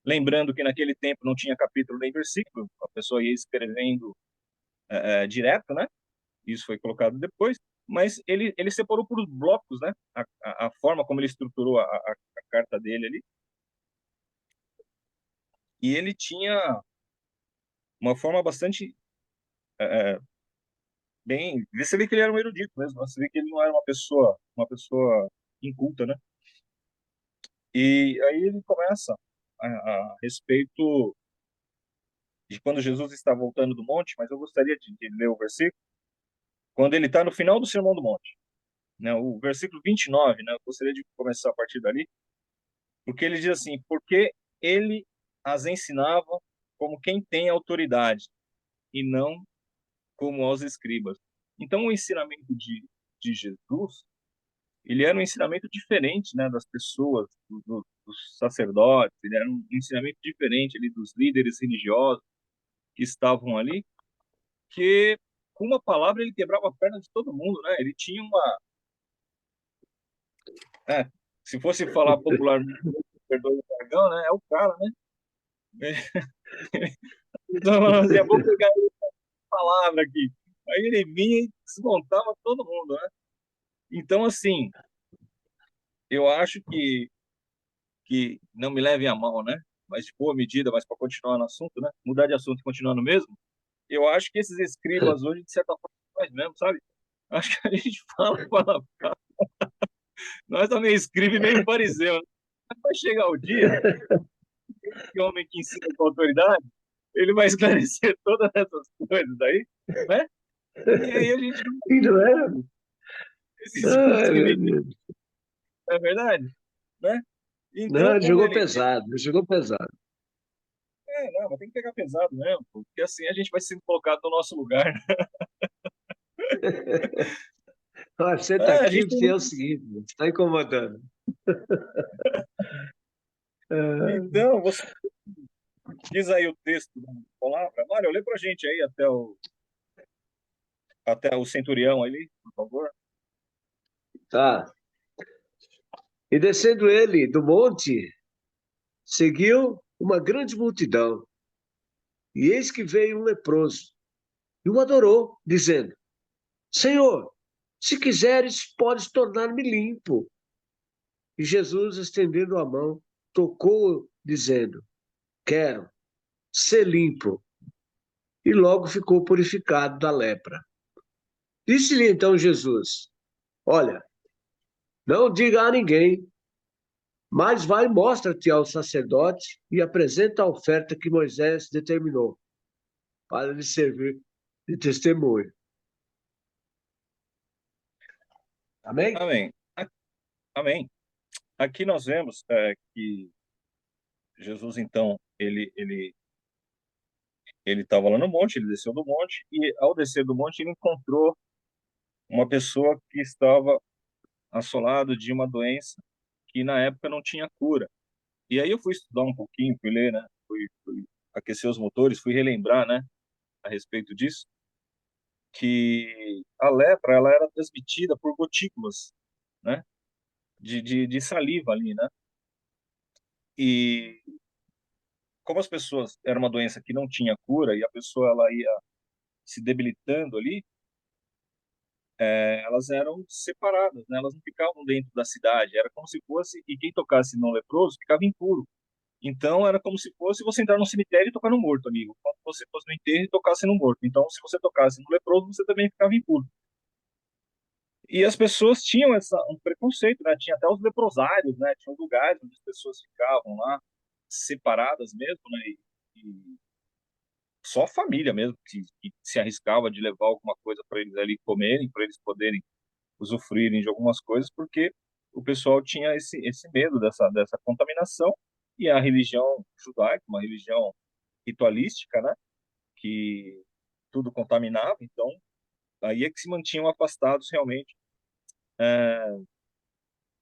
S2: lembrando que naquele tempo não tinha capítulo nem versículo, a pessoa ia escrevendo direto, né? Isso foi colocado depois, mas ele separou por blocos, né? A forma como ele estruturou a carta dele ali. E ele tinha uma forma bastante bem. Você vê que ele era um erudito mesmo, você vê que ele não era uma pessoa inculta, né? E aí ele começa a respeito de quando Jesus está voltando do monte, mas eu gostaria de ler o versículo, quando ele está no final do Sermão do Monte, né? O versículo 29, né? Eu gostaria de começar a partir dali, porque ele diz assim: porque ele as ensinava como quem tem autoridade, e não como aos escribas. Então, o ensinamento de Jesus, ele era um ensinamento diferente, né, das pessoas, dos sacerdotes, ele era um ensinamento diferente ali dos líderes religiosos que estavam ali, que com uma palavra ele quebrava a perna de todo mundo, né? Ele tinha é, se fosse falar popularmente, perdoa o jargão, né? É o cara, né? Então, assim, eu vou pegar a palavra aqui. Aí ele vinha e desmontava todo mundo, né? Então, assim, eu acho que não me levem a mal, né? Mas de boa medida, mas para continuar no assunto, né? Mudar de assunto e continuar no mesmo. Eu acho que esses escribas hoje, de certa forma, nós mesmo, sabe? Acho que a gente fala, nós também escreve meio fariseu, né? Vai chegar o dia que o homem que ensina com autoridade, ele vai esclarecer todas essas coisas aí, né? E aí a gente não
S8: E não é?
S2: precisa
S8: Ai, meu
S2: escrever,
S8: Deus.
S2: não é verdade? Né?
S8: Não,
S2: Então,
S8: ele
S2: quando
S8: jogou
S2: ele.
S8: pesado, ele jogou pesado.
S2: Não, mas tem que pegar pesado mesmo, porque assim a gente vai sendo colocado no nosso lugar.
S8: Olha, você está
S2: A
S8: aqui
S2: gente
S8: porque é
S2: tem.
S8: o seguinte, você está incomodando. Ah,
S2: Então, você diz aí o texto da palavra. Mário, lê pra gente aí até o até o centurião ali, por favor.
S8: Tá. E descendo ele do monte, seguiu uma grande multidão. E eis que veio um leproso e o adorou, dizendo: Senhor, se quiseres, podes tornar-me limpo. E Jesus, estendendo a mão, tocou-o, dizendo: Quero ser limpo. E logo ficou purificado da lepra. Disse-lhe então Jesus: Olha, não diga a ninguém, mas vai, mostra-te ao sacerdote e apresenta a oferta que Moisés determinou para lhe servir de testemunho. Amém?
S2: Amém. Amém. Aqui nós vemos que Jesus, então, ele estava lá no monte, ele desceu do monte, e ao descer do monte ele encontrou uma pessoa que estava assolado de uma doença que na época não tinha cura. E aí eu fui estudar um pouquinho, fui ler, né? Fui aquecer os motores, fui relembrar, né, a respeito disso, que a lepra ela era transmitida por gotículas, né, de saliva ali, né? E como as pessoas era uma doença que não tinha cura e a pessoa ela ia se debilitando ali, elas eram separadas, né? Elas não ficavam dentro da cidade, era como se fosse, e quem tocasse no leproso ficava impuro. Então era como se fosse você entrar no cemitério e tocar no morto, amigo. Quando você fosse no enterro e tocasse no morto. Então, se você tocasse no leproso, você também ficava impuro. E as pessoas tinham um preconceito, né? Tinha até os leprosários, né? Tinha lugares onde as pessoas ficavam lá separadas mesmo, né? E só a família mesmo que se arriscava de levar alguma coisa para eles ali comerem, para eles poderem usufruírem de algumas coisas, porque o pessoal tinha esse medo dessa contaminação. E a religião judaica, uma religião ritualística, né, que tudo contaminava, então aí é que se mantinham afastados realmente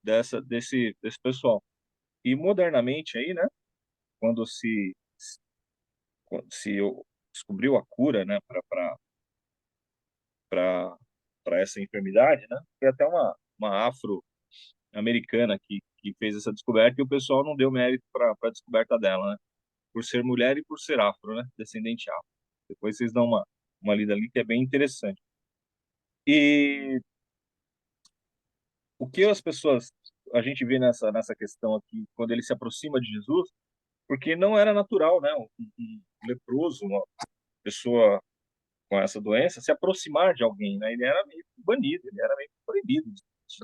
S2: desse pessoal. E modernamente aí, né, quando se descobriu a cura, né, para essa enfermidade, né, foi até uma afro-americana que fez essa descoberta e o pessoal não deu mérito para a descoberta dela, né, por ser mulher e por ser afro, né, descendente afro. Depois vocês dão uma lida ali que é bem interessante. E o que as pessoas, a gente vê nessa questão aqui, quando ele se aproxima de Jesus, porque não era natural, né, um leproso, uma pessoa com essa doença, se aproximar de alguém, né, ele era meio banido, ele era meio proibido.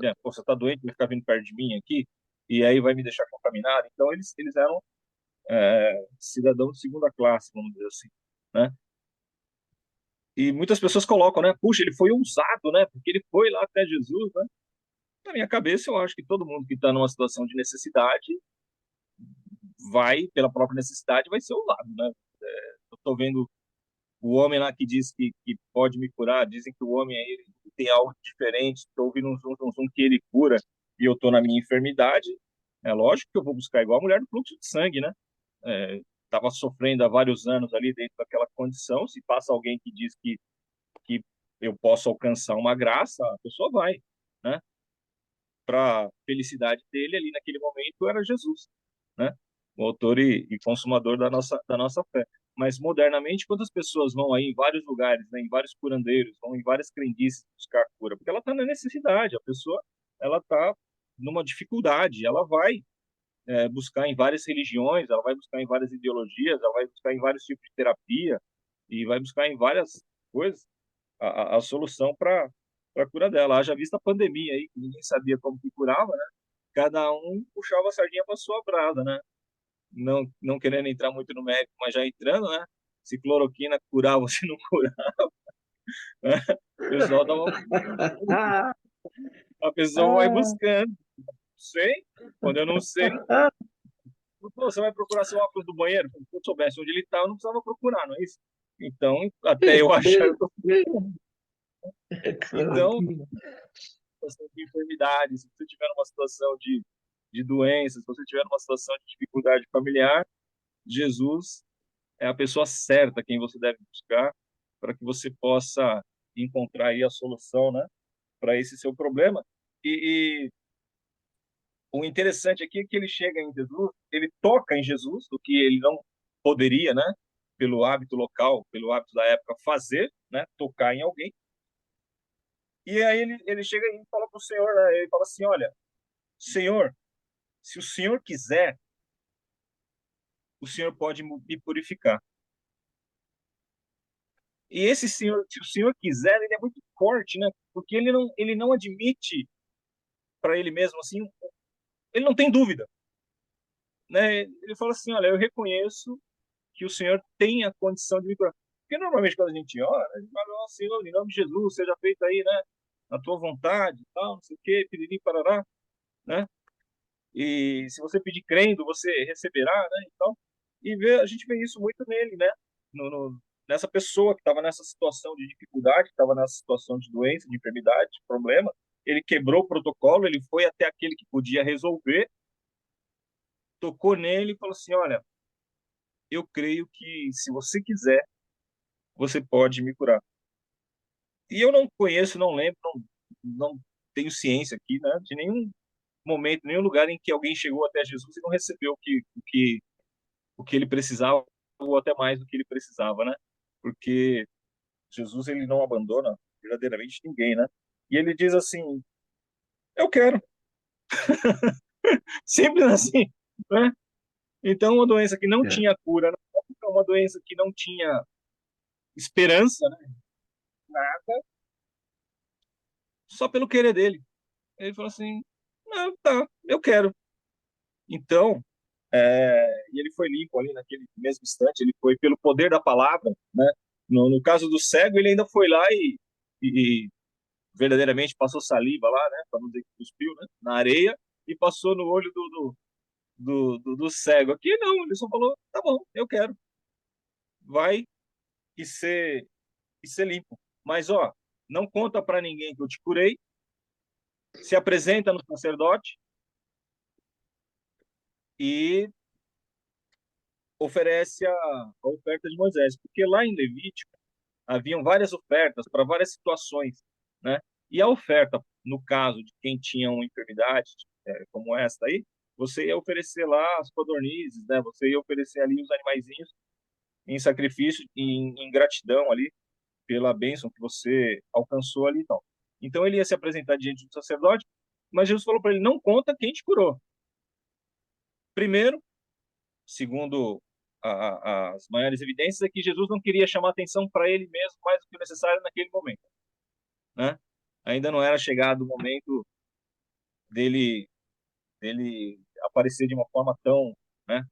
S2: Né? Pô, você tá doente, vai ficar vindo perto de mim aqui, e aí vai me deixar contaminado. Então, eles eram cidadãos de segunda classe, vamos dizer assim, né? E muitas pessoas colocam, né? Puxa, ele foi ousado, né? Porque ele foi lá até Jesus, né? Na minha cabeça, eu acho que todo mundo que está numa situação de necessidade vai, pela própria necessidade, vai ser ousado, né? Eu estou vendo o homem lá que diz que pode me curar, dizem que o homem aí tem algo diferente, estou ouvindo um zum que ele cura e eu estou na minha enfermidade. É lógico que eu vou buscar igual a mulher do fluxo de sangue, né? Estava sofrendo há vários anos ali dentro daquela condição. Se passa alguém que diz que eu posso alcançar uma graça, a pessoa vai, né? Para felicidade dele ali naquele momento era Jesus, né? O autor e consumador da nossa fé. Mas modernamente, quantas pessoas vão aí em vários lugares, né, em vários curandeiros, vão em várias crendices buscar cura? Porque ela está na necessidade, a pessoa ela está numa dificuldade, ela vai buscar em várias religiões, ela vai buscar em várias ideologias, ela vai buscar em vários tipos de terapia e vai buscar em várias coisas a solução para a cura dela. Haja vista a pandemia aí, que ninguém sabia como que curava, né? Cada um puxava a sardinha para sua brasa, né? Não querendo entrar muito no mérito, mas já entrando, né? Se cloroquina curava ou se não curava, né? O pessoal a pessoa vai buscando. Não sei, quando eu não sei, você vai procurar seu óculos do banheiro. Se eu soubesse onde ele está, eu não precisava procurar, não é isso? Então, até eu achar, eu tô... Então, situação de enfermidade, se você tiver numa situação de doença, se você tiver numa situação de dificuldade familiar, Jesus é a pessoa certa quem você deve buscar para que você possa encontrar aí a solução, né, para esse seu problema. E o interessante aqui é que ele chega em Jesus, ele toca em Jesus, o que ele não poderia, né, pelo hábito local, pelo hábito da época, fazer, né, tocar em alguém. E aí ele chega e fala para o Senhor, né, ele fala assim, olha, Senhor, se o Senhor quiser, o Senhor pode me purificar. E esse Senhor, se o Senhor quiser, ele é muito forte, né? Porque ele não admite para ele mesmo assim, ele não tem dúvida, né? Ele fala assim, olha, eu reconheço que o Senhor tem a condição de me curar. Porque normalmente quando a gente ora, a gente fala, ó, Senhor, em nome de Jesus, seja feito aí, né? Na tua vontade, tal, não sei o quê, piriri, parará, né? E se você pedir crendo, você receberá, né? E tal. A gente vê isso muito nele, né? Nessa pessoa que estava nessa situação de dificuldade, que estava nessa situação de doença, de enfermidade, de problema. Ele quebrou o protocolo, ele foi até aquele que podia resolver, tocou nele e falou assim, olha, eu creio que se você quiser, você pode me curar. E eu não conheço, não lembro, não tenho ciência aqui, né, de nenhum momento, nenhum lugar em que alguém chegou até Jesus e não recebeu o que ele precisava, ou até mais do que ele precisava, né? Porque Jesus, ele não abandona verdadeiramente ninguém, né? E ele diz assim, eu quero. Simples assim, né? Então, uma doença que não
S7: É.
S2: tinha cura, uma doença que não tinha esperança, né? Nada, só pelo querer dele. Ele falou assim, não, tá, eu quero. Então, e ele foi limpo ali naquele mesmo instante, ele foi pelo poder da palavra, né? No caso do cego, ele ainda foi lá e verdadeiramente passou saliva lá, né? Para não dizer que cuspiu, né? Na areia e passou no olho do cego. Aqui não, ele só falou, tá bom, eu quero. Vai e ser limpo. Mas, ó, não conta para ninguém que eu te curei, se apresenta no sacerdote e oferece a oferta de Moisés. Porque lá em Levítico, haviam várias ofertas para várias situações, né? E a oferta, no caso de quem tinha uma enfermidade, como esta aí, você ia oferecer lá as codornizes, né? Você ia oferecer ali os animaizinhos em sacrifício, em gratidão ali pela bênção que você alcançou ali, então. Então ele ia se apresentar diante do sacerdote, mas Jesus falou para ele: não conta quem te curou. Primeiro, segundo as maiores evidências, é que Jesus não queria chamar atenção para ele mesmo mais do que o necessário naquele momento, né? Ainda não era chegado o momento dele aparecer de uma forma tão, né?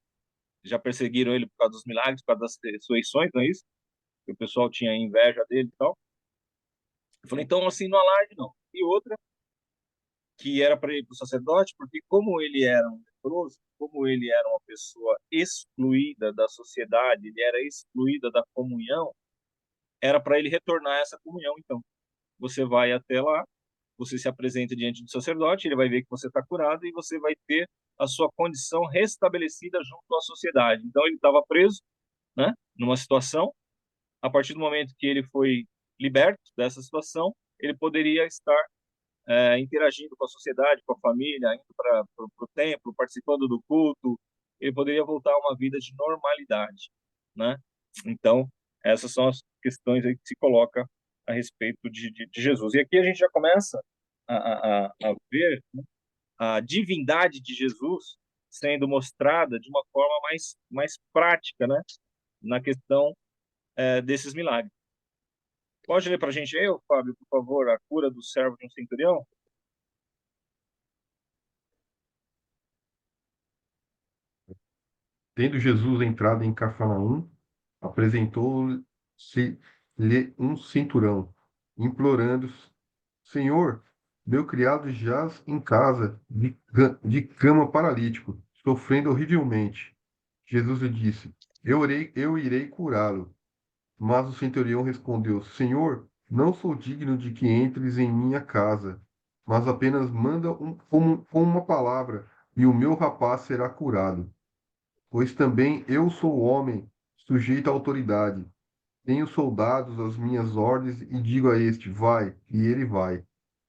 S2: Já perseguiram ele por causa dos milagres, por causa das ressurreições, não é isso? Que o pessoal tinha inveja dele e tal. Eu falei, então assim, não alarde não. E outra, que era para ir para o sacerdote, porque como ele era um leproso, como ele era uma pessoa excluída da sociedade, ele era excluída da comunhão, era para ele retornar essa comunhão. Então, você vai até lá, você se apresenta diante do sacerdote, ele vai ver que você está curado e você vai ter a sua condição restabelecida junto à sociedade. Então, ele estava preso, né, numa situação. A partir do momento que ele foi liberto dessa situação, ele poderia estar interagindo com a sociedade, com a família, indo para o templo, participando do culto. Ele poderia voltar a uma vida de normalidade, né? Então, essas são as questões aí que se coloca a respeito de Jesus. E aqui a gente já começa a ver, né, a divindade de Jesus sendo mostrada de uma forma mais prática, né, na questão desses milagres. Pode ler para a gente aí, Fábio, por favor, a cura do servo de um centurião?
S7: Tendo Jesus entrado em Cafarnaum, apresentou-se-lhe um cinturão, implorando: Senhor, meu criado jaz em casa, de cama paralítico, sofrendo horrivelmente. Jesus lhe disse: eu irei curá-lo. Mas o centurião respondeu: Senhor, não sou digno de que entres em minha casa, mas apenas manda com uma palavra, e o meu rapaz será curado. Pois também eu sou homem, sujeito à autoridade, Tenho soldados às minhas ordens e digo a este, vai, e ele vai.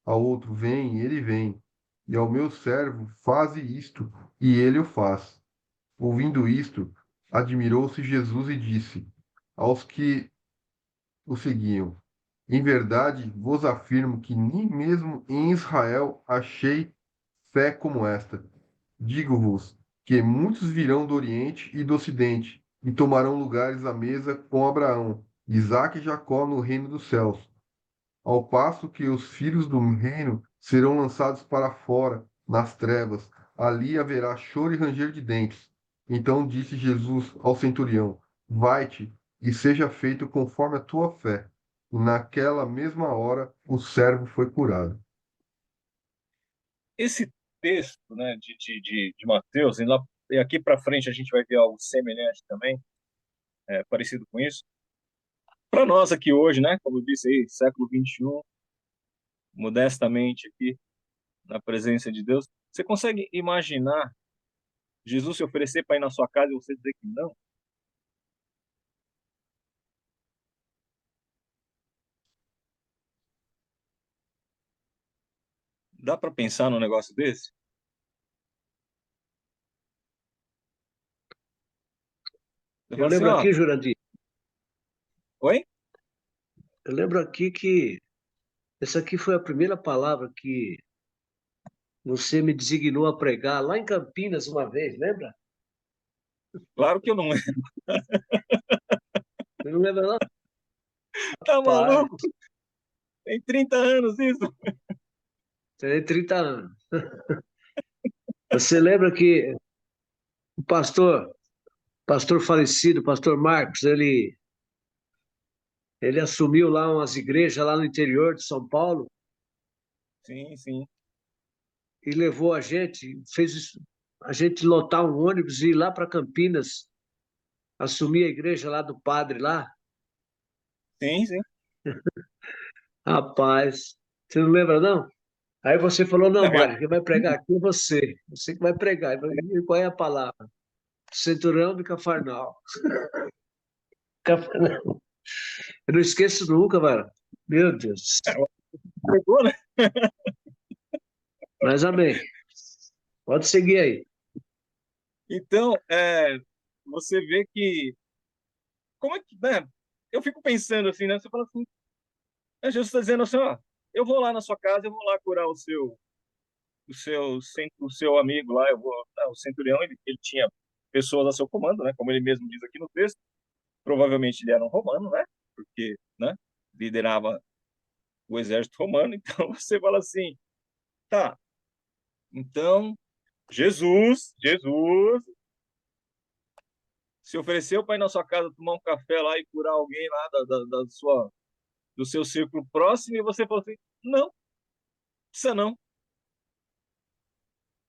S7: Ao outro, vem, e ele vem. E ao meu servo, faze isto, e ele o faz. Ouvindo isto, admirou-se Jesus e disse aos que o seguiam: Em verdade vos afirmo que nem mesmo em Israel achei fé como esta. Digo-vos que muitos virão do Oriente e do Ocidente e tomarão lugares à mesa com Abraão, Isaque e Jacó no reino dos céus, ao passo que os filhos do reino serão lançados para fora, nas trevas. Ali haverá choro e ranger de dentes. Então disse Jesus ao centurião: Vai-te e seja feito conforme a tua fé. E naquela mesma hora o servo foi curado.
S2: Esse texto, né, de Mateus, e aqui para frente a gente vai ver algo semelhante também, parecido com isso. Para nós aqui hoje, né, como eu disse aí, século 21, modestamente aqui, na presença de Deus, você consegue imaginar Jesus se oferecer para ir na sua casa e você dizer que não? Dá para pensar num negócio desse? Você
S8: Eu
S2: fala assim,
S8: lembro
S2: ó,
S8: aqui, Jurandir,
S2: oi?
S8: eu lembro aqui que essa aqui foi a primeira palavra que você me designou a pregar lá em Campinas uma vez, lembra?
S2: Claro que eu não.
S8: Você não lembra, não?
S2: Tá
S8: Pai,
S2: maluco? Tem 30 anos isso.
S8: tem 30 anos. Você lembra que o pastor falecido, pastor Marcos, ele assumiu lá umas igrejas lá no interior de São Paulo
S2: Sim, sim.
S8: e levou a gente lotar um ônibus e ir lá para Campinas, assumir a igreja lá do padre lá.
S2: Sim, sim.
S8: Rapaz, você não lembra, não? Aí você falou, não,
S2: Não,
S8: Mário, quem vai pregar aqui é você. Você que vai pregar. E qual é a palavra? Centurião de Cafarnaum. Cafarnaum. Eu não esqueço nunca, mano. Meu Deus.
S2: pegou, né?
S8: Mas amém. Pode seguir aí.
S2: Então, você vê que. Como é que. Né? Eu fico pensando assim, né? Você fala assim, Jesus está dizendo assim, ó, eu vou lá na sua casa, eu vou lá curar o seu amigo lá, o centurião, ele tinha pessoas a seu comando, né? Como ele mesmo diz aqui no texto, provavelmente ele era um romano, né? Porque, né? Liderava o exército romano, então você fala assim, tá, então Jesus se ofereceu para ir na sua casa tomar um café lá e curar alguém lá do seu círculo próximo, e você falou assim, não, precisa não.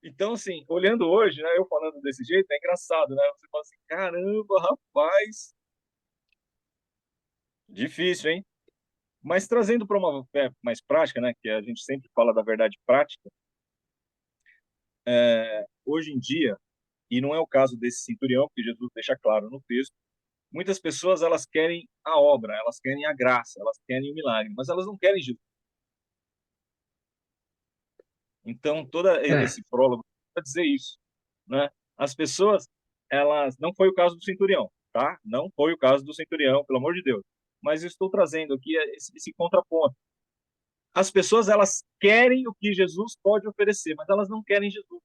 S2: Então, assim, olhando hoje, né, eu falando desse jeito, é engraçado, né? Você fala assim, caramba, rapaz, difícil, hein? Mas trazendo para uma fé mais prática, né, que a gente sempre fala da verdade prática, hoje em dia, e não é o caso desse centurião, que Jesus deixa claro no texto, muitas pessoas elas querem a obra, elas querem a graça, elas querem o milagre, mas elas não querem Jesus. Então, todo
S8: É,
S2: esse prólogo para dizer isso, né? As pessoas, elas não foi o caso do centurião, tá? Não foi o caso do centurião, pelo amor de Deus. Mas eu estou trazendo aqui esse contraponto. As pessoas, elas querem o que Jesus pode oferecer, mas elas não querem Jesus.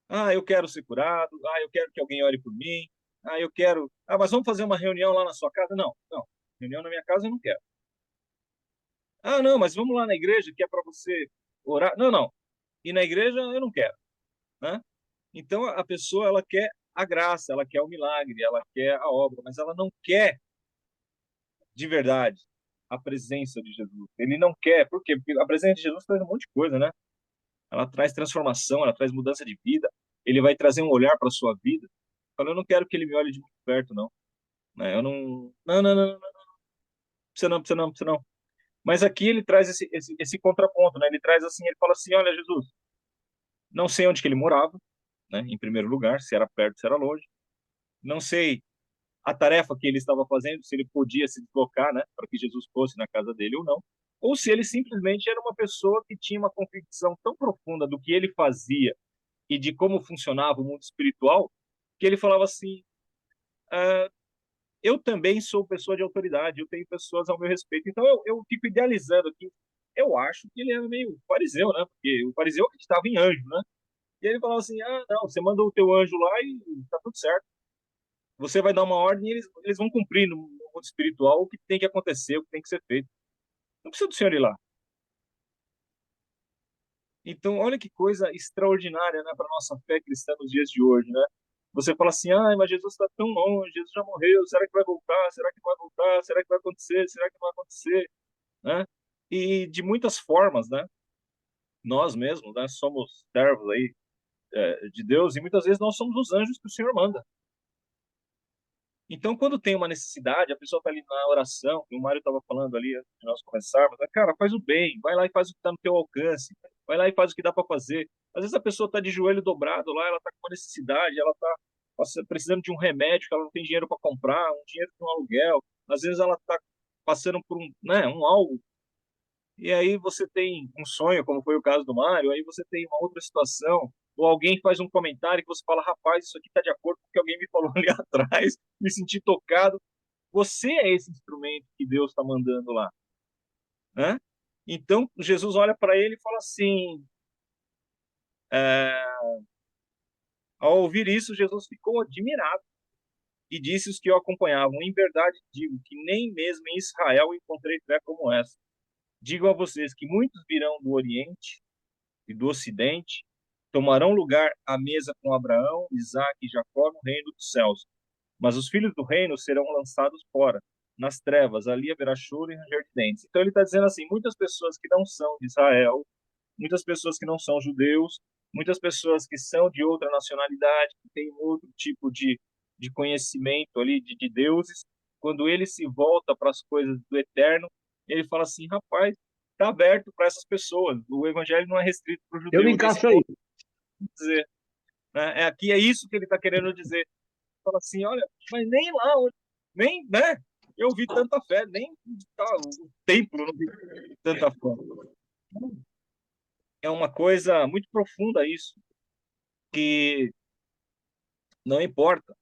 S2: Ah, eu quero ser curado. Ah, eu quero que alguém ore por mim. Ah, eu quero. Ah, mas vamos fazer uma reunião lá na sua casa? Não, não. Reunião na minha casa eu não quero. Ah, não, mas vamos lá na igreja que é para você orar. Não, não. E na igreja eu não quero, né? Então a pessoa ela quer a graça, ela quer o milagre, ela quer a obra, mas ela não quer de verdade a presença de Jesus. Ele não quer, por quê? Porque a presença de Jesus traz um monte de coisa, né? Ela traz transformação, ela traz mudança de vida. Ele vai trazer um olhar para a sua vida. Fala, eu não quero que ele me olhe de muito perto, não. Né? Eu não, não, não, não, não, não. Precisa não, precisa não, precisa não. Mas aqui ele traz esse contraponto, né? Ele traz assim, ele fala assim, olha, Jesus, não sei onde que ele morava, né? Em primeiro lugar, se era perto, se era longe. Não sei a tarefa que ele estava fazendo, se ele podia se deslocar, né, para que Jesus fosse na casa dele ou não, ou se ele simplesmente era uma pessoa que tinha uma convicção tão profunda do que ele fazia e de como funcionava o mundo espiritual, que ele falava assim: eu também sou pessoa de autoridade, eu tenho pessoas ao meu respeito, então eu fico idealizando aqui. Eu acho que ele era meio fariseu, né? Porque o fariseu acreditava em anjo, né? E ele falava assim: não, você manda o teu anjo lá e tá tudo certo. Você vai dar uma ordem e eles vão cumprir no mundo espiritual o que tem que acontecer, o que tem que ser feito. Não precisa do senhor ir lá. Então, olha que coisa extraordinária, né, para nossa fé cristã nos dias de hoje, né? Você fala assim: mas Jesus está tão longe, Jesus já morreu, será que vai voltar? Será que não vai voltar? Será que vai acontecer? Será que não vai acontecer? Né? E de muitas formas, né? Nós mesmos, né, somos servos aí de Deus e muitas vezes nós somos os anjos que o Senhor manda. Então, quando tem uma necessidade, a pessoa está ali na oração, que o Mário estava falando ali antes de nós começarmos, cara, faz o bem, vai lá e faz o que está no teu alcance, vai lá e faz o que dá para fazer. Às vezes a pessoa está de joelho dobrado lá, ela está com uma necessidade, ela está precisando de um remédio que ela não tem dinheiro para comprar, um dinheiro para um aluguel, às vezes ela está passando por um algo, e aí você tem um sonho, como foi o caso do Mário, aí você tem uma outra situação, ou alguém faz um comentário que você fala: rapaz, isso aqui está de acordo com o que alguém me falou ali atrás, me senti tocado. Você é esse instrumento que Deus está mandando lá, né? Então, Jesus olha para ele e fala assim, ao ouvir isso, Jesus ficou admirado e disse aos que o acompanhavam: em verdade digo que nem mesmo em Israel encontrei fé como essa. Digo a vocês que muitos virão do Oriente e do Ocidente, tomarão lugar à mesa com Abraão, Isaque e Jacó no reino dos céus. Mas os filhos do reino serão lançados fora, nas trevas, ali haverá choro e ranger de dentes. Então ele está dizendo assim: muitas pessoas que não são de Israel, muitas pessoas que não são judeus, muitas pessoas que são de outra nacionalidade, que têm outro tipo de conhecimento ali de deuses, quando ele se volta para as coisas do eterno, ele fala assim: rapaz, está aberto para essas pessoas. O evangelho não é restrito para o
S8: Eu me
S2: judeu.
S8: encaixo aí.
S2: Dizer, né? Aqui é isso que ele está querendo dizer. Fala assim: olha, mas nem lá, nem, né? Eu vi tanta fé, nem o templo não vi tanta fé. É uma coisa muito profunda isso, que não importa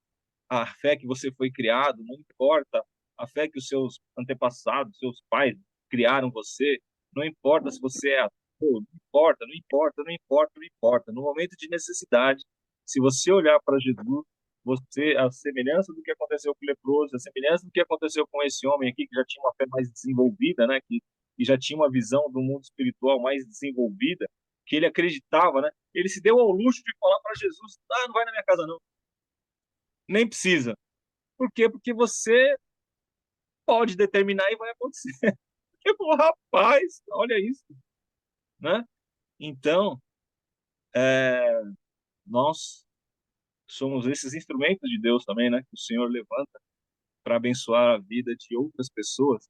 S2: a fé que você foi criado, não importa a fé que os seus antepassados, seus pais criaram você, não importa se você é ator, não importa, não importa, não importa, não importa. No momento de necessidade, se você olhar para Jesus, você, a semelhança do que aconteceu com o leproso, a semelhança do que aconteceu com esse homem aqui, que já tinha uma fé mais desenvolvida, né, que já tinha uma visão do mundo espiritual mais desenvolvida, que ele acreditava, né, ele se deu ao luxo de falar para Jesus: não vai na minha casa não, nem precisa. Por quê? Porque você pode determinar e vai acontecer. Eu falo: rapaz, olha isso, né? Então, nós somos esses instrumentos de Deus também, né? Que o Senhor levanta para abençoar a vida de outras pessoas,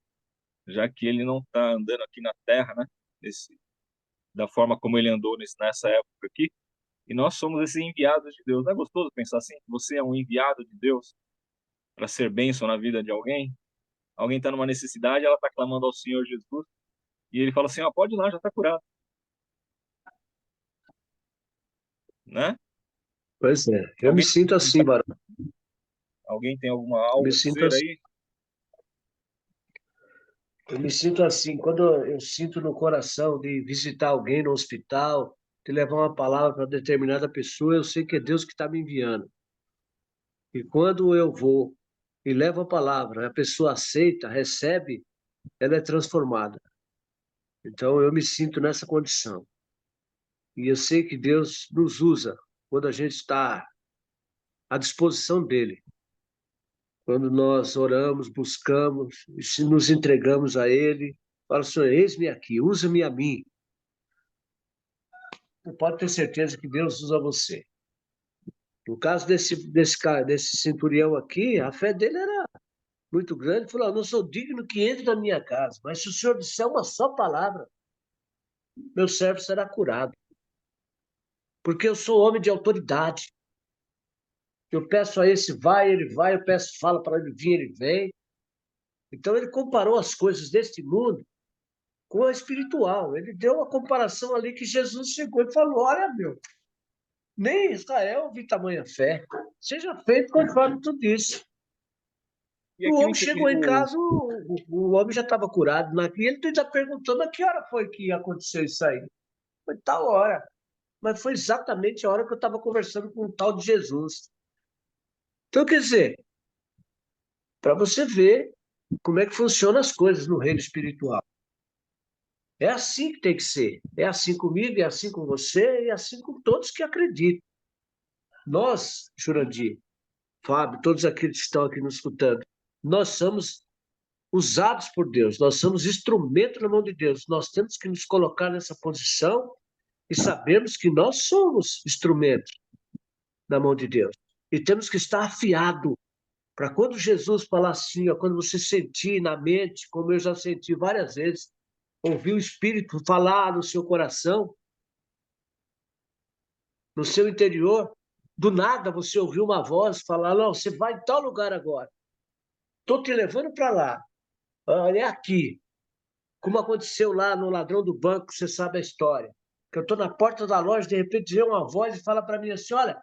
S2: já que Ele não está andando aqui na Terra, né? Da forma como Ele andou nessa época aqui. E nós somos esses enviados de Deus. Não é gostoso pensar assim? Que você é um enviado de Deus para ser bênção na vida de alguém? Alguém está numa necessidade, ela está clamando ao Senhor Jesus, e Ele fala assim: ó, pode ir lá, já está curado, né?
S8: Pois é, eu me
S2: Alguém,
S8: sinto assim, Barão.
S2: alguém tem alguma
S8: Eu me
S2: algo a
S8: sinto
S2: dizer
S8: assim.
S2: aí?
S8: Eu me sinto assim, quando eu sinto no coração de visitar alguém no hospital, de levar uma palavra para determinada pessoa, eu sei que é Deus que está me enviando. E quando eu vou e levo a palavra, a pessoa aceita, recebe, ela é transformada. Então eu me sinto nessa condição. E eu sei que Deus nos usa quando a gente está à disposição dele. Quando nós oramos, buscamos, e se nos entregamos a ele, fala: Senhor, eis-me aqui, usa-me a mim. Você pode ter certeza que Deus usa você. No caso desse centurião aqui, a fé dele era muito grande. Ele falou: não sou digno que entre na minha casa, mas se o Senhor disser uma só palavra, meu servo será curado. Porque eu sou homem de autoridade. Eu peço a esse, vai, ele vai. Eu peço, fala para ele vir, ele vem. Então, ele comparou as coisas deste mundo com a espiritual. Ele deu uma comparação ali que Jesus chegou e falou: olha, meu, nem Israel viu tamanha fé. Seja feito conforme tu disse.
S2: E
S8: O
S2: aquilo
S8: homem
S2: que
S8: chegou em casa, o homem já estava curado. E ele ainda perguntou: mas que hora foi que aconteceu isso aí? Foi tal hora. Mas foi exatamente a hora que eu estava conversando com o tal de Jesus. Então, quer dizer, para você ver como é que funcionam as coisas no reino espiritual. É assim que tem que ser. É assim comigo, é assim com você, e é assim com todos que acreditam. Nós, Jurandir, Fábio, todos aqueles que estão aqui nos escutando, nós somos usados por Deus, nós somos instrumento na mão de Deus. Nós temos que nos colocar nessa posição e sabermos que nós somos instrumentos na mão de Deus. E temos que estar afiado para quando Jesus falar assim, ó, quando você sentir na mente, como eu já senti várias vezes, ouvir o Espírito falar no seu coração, no seu interior, do nada você ouviu uma voz falar: não, você vai em tal lugar agora. Estou te levando para lá. Olha, é aqui. Como aconteceu lá no Ladrão do Banco, você sabe a história. Que eu estou na porta da loja, de repente vem uma voz e fala para mim assim: olha,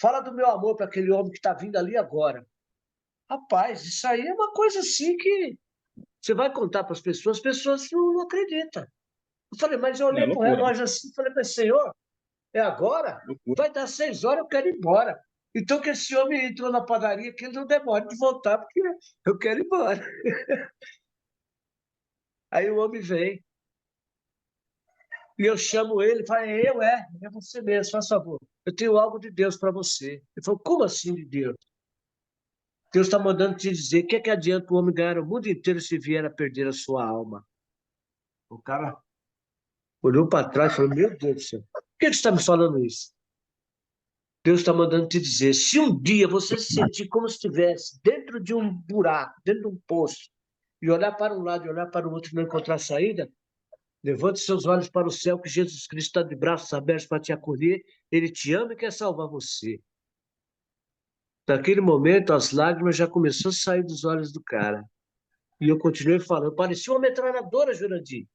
S8: fala do meu amor para aquele homem que está vindo ali agora. Rapaz, isso aí é uma coisa assim que você vai contar para as pessoas não acreditam. Eu falei, mas eu
S2: É
S8: olhei para o
S2: loucura, né?
S8: relógio assim e falei para Senhor, é agora?
S2: Loucura.
S8: Vai dar 6 horas, eu quero ir embora. Então que esse homem entrou na padaria, que ele não demore de voltar, porque eu quero ir embora. Aí o homem vem, e eu chamo ele, e falo: é você mesmo, faz favor. Eu tenho algo de Deus para você. Ele falou: como assim de Deus? Deus está mandando te dizer: o que é que adianta o homem ganhar o mundo inteiro se vier a perder a sua alma? O cara olhou para trás e falou: meu Deus do céu, por que você está me falando isso? Deus está mandando te dizer: se um dia você se sentir como se estivesse dentro de um buraco, dentro de um poço, e olhar para um lado e olhar para o outro e não encontrar saída, levante seus olhos para o céu, que Jesus Cristo está de braços abertos para te acolher. Ele te ama e quer salvar você. Naquele momento, as lágrimas já começaram a sair dos olhos do cara. E eu continuei falando. Parecia uma metralhadora, Jurandir.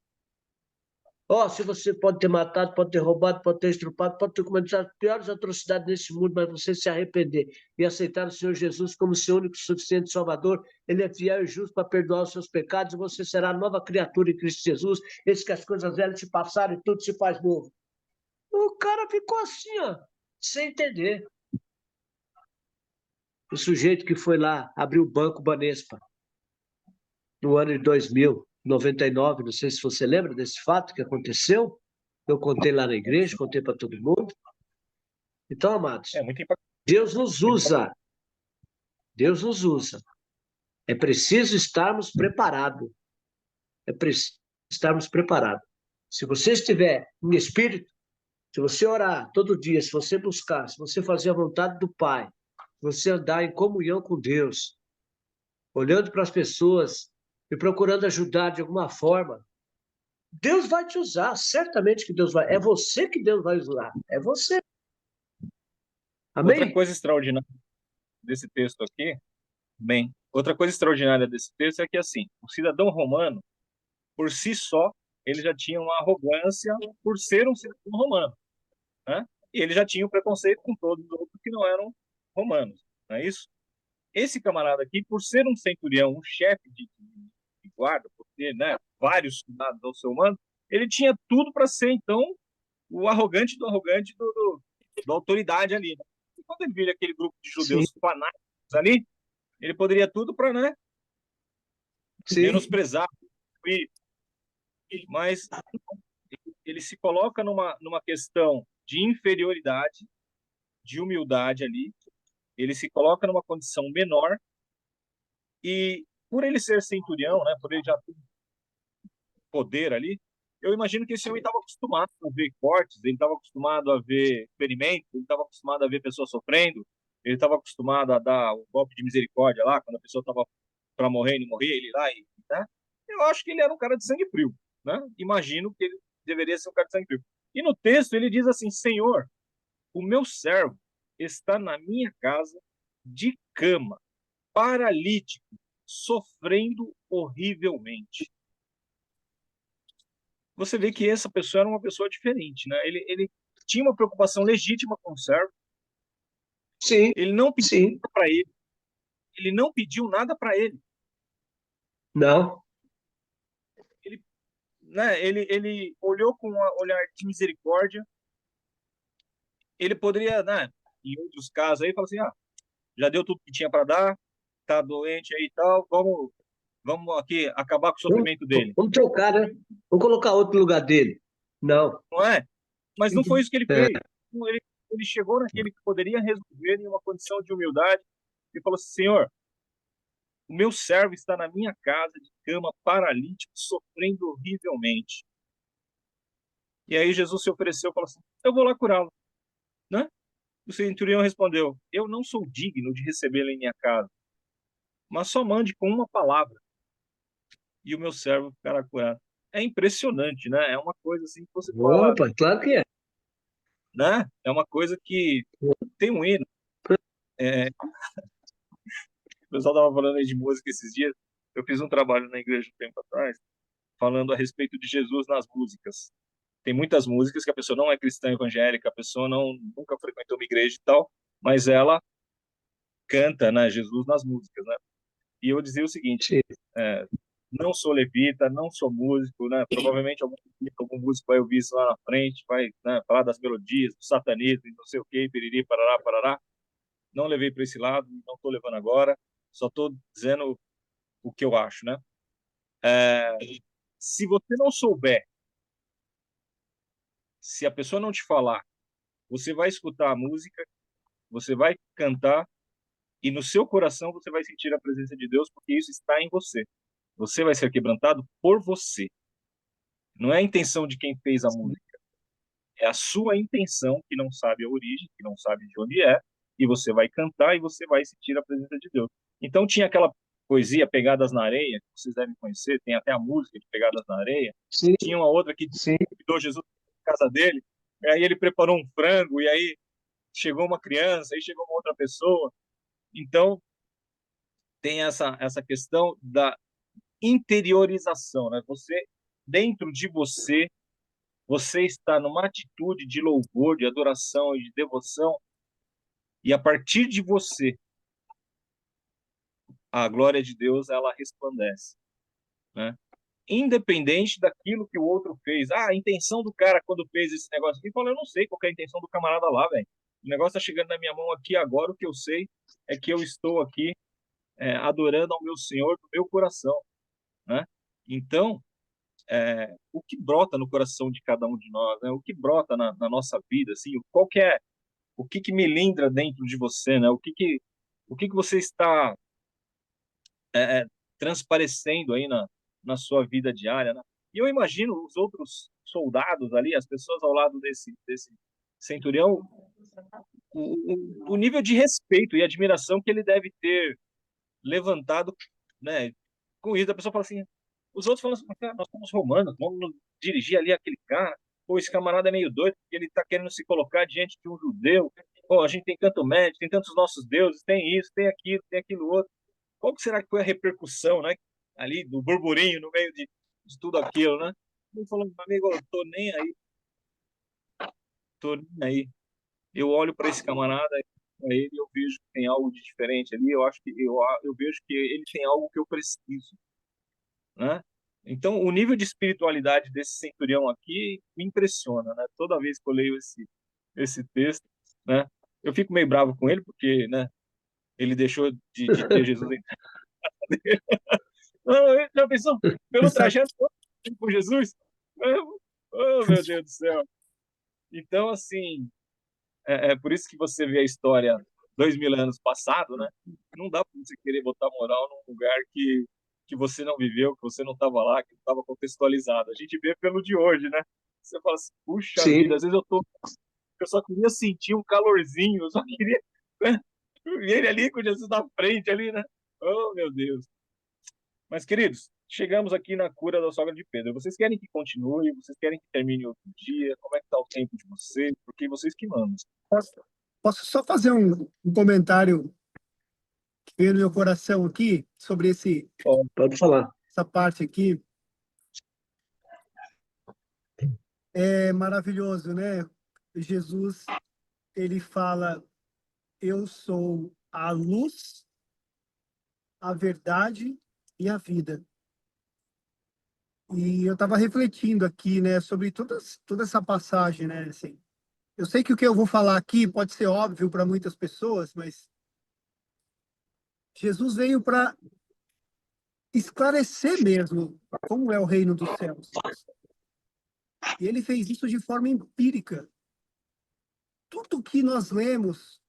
S8: Ó, se você pode ter matado, pode ter roubado, pode ter estrupado, pode ter cometido as piores atrocidades nesse mundo, mas você se arrepender e aceitar o Senhor Jesus como seu único e suficiente Salvador, Ele é fiel e justo para perdoar os seus pecados, e você será nova criatura em Cristo Jesus. Eis que as coisas velhas te passaram e tudo se faz novo. O cara ficou assim, ó, sem entender. O sujeito que foi lá, abriu o Banco Banespa, no ano de 2099, não sei se você lembra desse fato que aconteceu. Eu contei lá na igreja, contei para todo mundo. Então, amados,
S2: É muito impactante.
S8: Deus nos usa. Deus nos usa. É preciso estarmos preparados. É preciso estarmos preparados. Se você estiver em espírito, se você orar todo dia, se você buscar, se você fazer a vontade do Pai, se você andar em comunhão com Deus, olhando para as pessoas e procurando ajudar de alguma forma, Deus vai te usar, certamente que Deus vai. É você que Deus vai usar, é você.
S2: Outra
S8: Amém?
S2: coisa extraordinária desse texto aqui, bem, outra coisa extraordinária desse texto é que, assim, o cidadão romano, por si só, ele já tinha uma arrogância por ser um cidadão romano, né? E ele já tinha o preconceito com todos os outros que não eram romanos, não é isso? Esse camarada aqui, por ser um centurião, um chefe de guarda, por ter, né, vários soldados ao seu mando, ele tinha tudo para ser, então, o arrogante do arrogante da autoridade ali, né? E quando ele vira aquele grupo de
S8: Sim,
S2: judeus fanáticos ali, ele poderia tudo para, né,
S8: sim,
S2: menosprezar, mas ele se coloca numa questão de inferioridade, de humildade ali, ele se coloca numa condição menor e por ele ser centurião, né, por ele já ter poder ali, eu imagino que esse homem estava acostumado a ver cortes, ele estava acostumado a ver experimentos, ele estava acostumado a ver pessoas sofrendo, ele estava acostumado a dar o golpe de misericórdia lá, quando a pessoa estava para morrer e não morria, ele lá, né? Eu acho que ele era um cara de sangue frio, né? Imagino que ele deveria ser um cara de sangue frio. E no texto ele diz assim: Senhor, o meu servo, está na minha casa, de cama, paralítico, sofrendo horrivelmente. Você vê que essa pessoa era uma pessoa diferente, né? Ele tinha uma preocupação legítima com o servo.
S8: Sim,
S2: Ele não pediu
S8: sim.
S2: nada para ele. Ele não pediu nada para ele.
S8: Não.
S2: Ele, né? Ele olhou com um olhar de misericórdia. Ele poderia, né? Em outros casos aí, falar assim, já deu tudo que tinha para dar, tá doente aí e tal, vamos aqui acabar com o sofrimento dele.
S8: Vamos trocar, né? Vamos colocar outro no lugar dele. Não.
S2: Não é? Mas não foi isso que ele
S8: É.
S2: fez. Ele chegou naquele que poderia resolver em uma condição de humildade e falou assim, Senhor, o meu servo está na minha casa de cama, paralítico, sofrendo horrivelmente. E aí Jesus se ofereceu e falou assim, eu vou lá curá-lo. Né? O centurião respondeu, eu não sou digno de recebê-lo em minha casa, mas só mande com uma palavra e o meu servo ficará curado. É impressionante, né? É uma coisa assim que você fala,
S8: Opa, claro que é.
S2: né? É uma coisa que tem um hino. O pessoal estava falando aí de música esses dias. Eu fiz um trabalho na igreja um tempo atrás, falando a respeito de Jesus nas músicas. Tem muitas músicas que a pessoa não é cristã evangélica, a pessoa nunca frequentou uma igreja e tal, mas ela canta, né, Jesus nas músicas, né? E eu dizia o seguinte,
S8: Sim.
S2: não sou levita, não sou músico, né? Provavelmente algum músico vai ouvir isso lá na frente, vai, né, falar das melodias, do satanismo, não sei o quê, piriri, parará, parará. Não levei para esse lado, não estou levando agora, só estou dizendo o que eu acho, né? Se você não souber, se a pessoa não te falar, você vai escutar a música, você vai cantar e no seu coração você vai sentir a presença de Deus, porque isso está em você. Você vai ser quebrantado por você. Não é a intenção de quem fez a música. É a sua intenção, que não sabe a origem, que não sabe de onde é, e você vai cantar e você vai sentir a presença de Deus. Então tinha aquela poesia Pegadas na Areia, que vocês devem conhecer, tem até a música de Pegadas na Areia.
S8: Sim,
S2: Tinha uma outra que
S8: sim.
S2: convidou Jesus na casa dele, e aí ele preparou um frango, e aí chegou uma criança, aí chegou uma outra pessoa. Então tem essa questão da interiorização, né? Você, dentro de você, você está numa atitude de louvor, de adoração e de devoção, e a partir de você, a glória de Deus, ela resplandece, né? Independente daquilo que o outro fez. A intenção do cara quando fez esse negócio aqui, falou, eu não sei qual é a intenção do camarada lá, velho. O negócio tá chegando na minha mão aqui agora, o que eu sei é que eu estou aqui adorando ao meu Senhor do meu coração, né? Então, o que brota no coração de cada um de nós, né? O que brota na nossa vida, assim, o que melindra dentro de você, né? O que você está transparecendo aí na sua vida diária, né? E eu imagino os outros soldados ali, as pessoas ao lado desse centurião, o nível de respeito e admiração que ele deve ter levantado, né? Com isso, a pessoa fala assim, os outros falam assim, cara, nós somos romanos, vamos nos dirigir ali àquele cara, pô, esse camarada é meio doido, porque ele está querendo se colocar diante de um judeu, pô, a gente tem tanto médico, tem tantos nossos deuses, tem isso, tem aquilo outro. Qual que será que foi a repercussão, né? Ali do burburinho no meio de tudo aquilo, né? Ele falou, amigo, eu tô nem aí. Eu olho para esse camarada, para ele, eu vejo que tem algo de diferente ali. Eu acho que eu vejo que ele tem algo que eu preciso, né? Então, o nível de espiritualidade desse centurião aqui me impressiona, né? Toda vez que eu leio esse texto, né? Eu fico meio bravo com ele porque, né? Ele deixou de ter Jesus em não, já pensou pelo
S5: Exato.
S2: trajeto com Jesus? Oh, meu Deus do céu. Então, assim, é por isso que você vê a história 2000 anos passado, né? Não dá para você querer botar moral num lugar que você não viveu, que você não estava lá, que não estava contextualizado. A gente vê pelo de hoje, né? Você fala assim, puxa vida,
S8: Sim.
S2: às vezes eu só queria sentir um calorzinho, eu só queria, né? Ver ele ali com Jesus na frente, ali, né? Oh, meu Deus. Mas, queridos, chegamos aqui na cura da sogra de Pedro. Vocês querem que continue? Vocês querem que termine outro dia? Como é que está o tempo de vocês? Porque vocês que mandam.
S5: Posso só fazer um comentário que veio no meu coração aqui sobre
S8: Pode falar.
S5: essa parte aqui? É maravilhoso, né? Jesus, ele fala, eu sou a luz, a verdade e a vida. E eu estava refletindo aqui, né, sobre toda essa passagem, né, assim. Eu sei que o que eu vou falar aqui pode ser óbvio para muitas pessoas, mas Jesus veio para esclarecer mesmo como é o reino dos céus. E ele fez isso de forma empírica. Tudo que nós lemos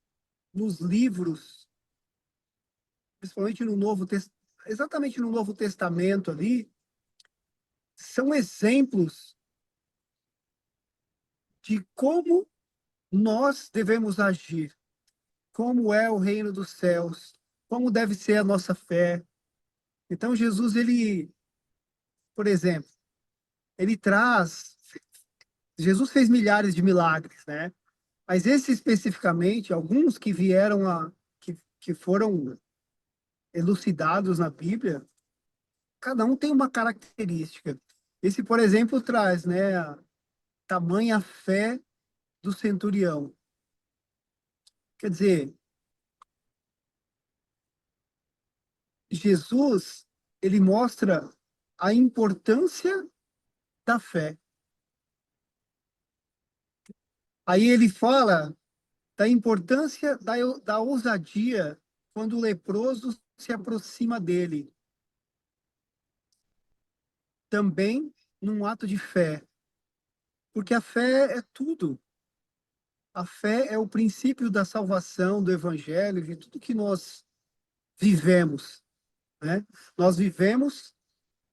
S5: nos livros, principalmente no exatamente no Novo Testamento ali, são exemplos de como nós devemos agir, como é o reino dos céus, como deve ser a nossa fé. Então, Jesus, ele, por exemplo, ele traz. Jesus fez milhares de milagres, né? Mas esse especificamente, alguns que vieram que foram elucidados na Bíblia, cada um tem uma característica. Esse, por exemplo, traz, né, a tamanha fé do centurião. Quer dizer, Jesus, ele mostra a importância da fé. Aí ele fala da importância da ousadia quando o leproso se aproxima dele. Também num ato de fé. Porque a fé é tudo. A fé é o princípio da salvação, do evangelho, de tudo que nós vivemos, né? Nós vivemos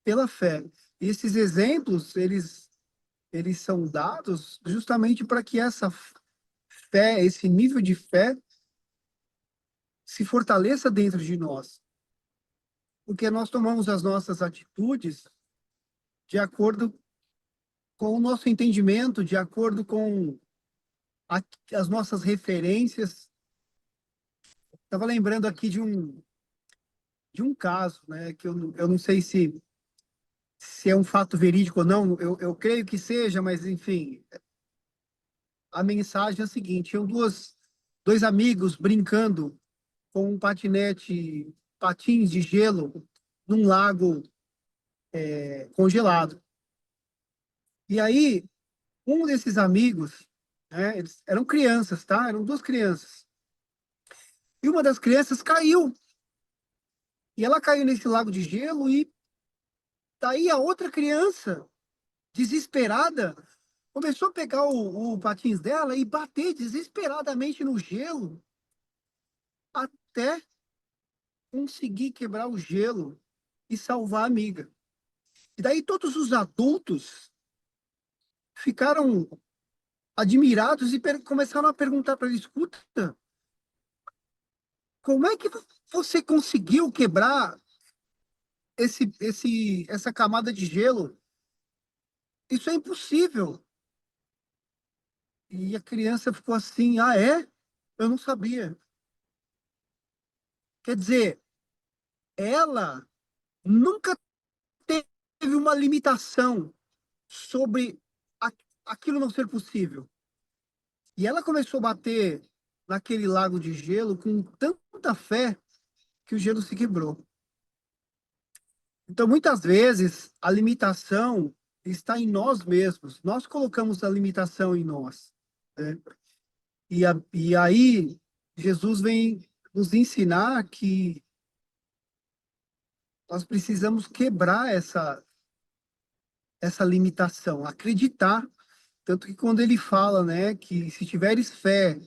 S5: pela fé. E esses exemplos, eles são dados justamente para que essa fé, esse nível de fé, se fortaleça dentro de nós. Porque nós tomamos as nossas atitudes de acordo com o nosso entendimento, de acordo com as nossas referências. Estava lembrando aqui de um caso, né, que eu não sei se é um fato verídico ou não, eu creio que seja, mas enfim, a mensagem é a seguinte: tinham dois amigos brincando com um patinete, patins de gelo, num lago congelado. E aí, um desses amigos, né, eles eram crianças, tá? Eram duas crianças. E uma das crianças caiu. E ela caiu nesse lago de gelo e daí a outra criança, desesperada, começou a pegar o patins dela e bater desesperadamente no gelo até conseguir quebrar o gelo e salvar a amiga. E daí todos os adultos ficaram admirados e começaram a perguntar para ele: escuta, como é que você conseguiu quebrar essa camada de gelo? Isso é impossível. E a criança ficou assim: ah, é? Eu não sabia. Quer dizer, ela nunca teve uma limitação sobre a, aquilo não ser possível. E ela começou a bater naquele lago de gelo com tanta fé que o gelo se quebrou. Então, muitas vezes, a limitação está em nós mesmos. Nós colocamos a limitação em nós, né? E aí, Jesus vem nos ensinar que nós precisamos quebrar essa limitação, acreditar. Tanto que quando ele fala, né, que se tiveres fé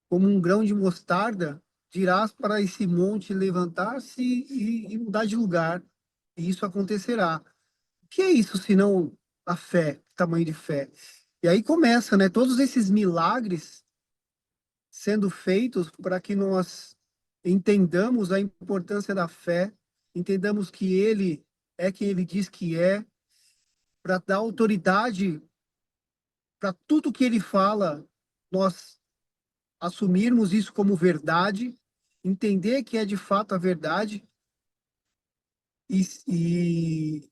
S5: como um grão de mostarda, dirás para esse monte levantar-se e mudar de lugar, e isso acontecerá. O que é isso senão a fé, tamanho de fé? E aí começa, né, todos esses milagres sendo feitos para que nós entendamos a importância da fé, entendamos que ele é quem ele diz que é, para dar autoridade para tudo que ele fala, nós assumirmos isso como verdade, entender que é de fato a verdade e, e,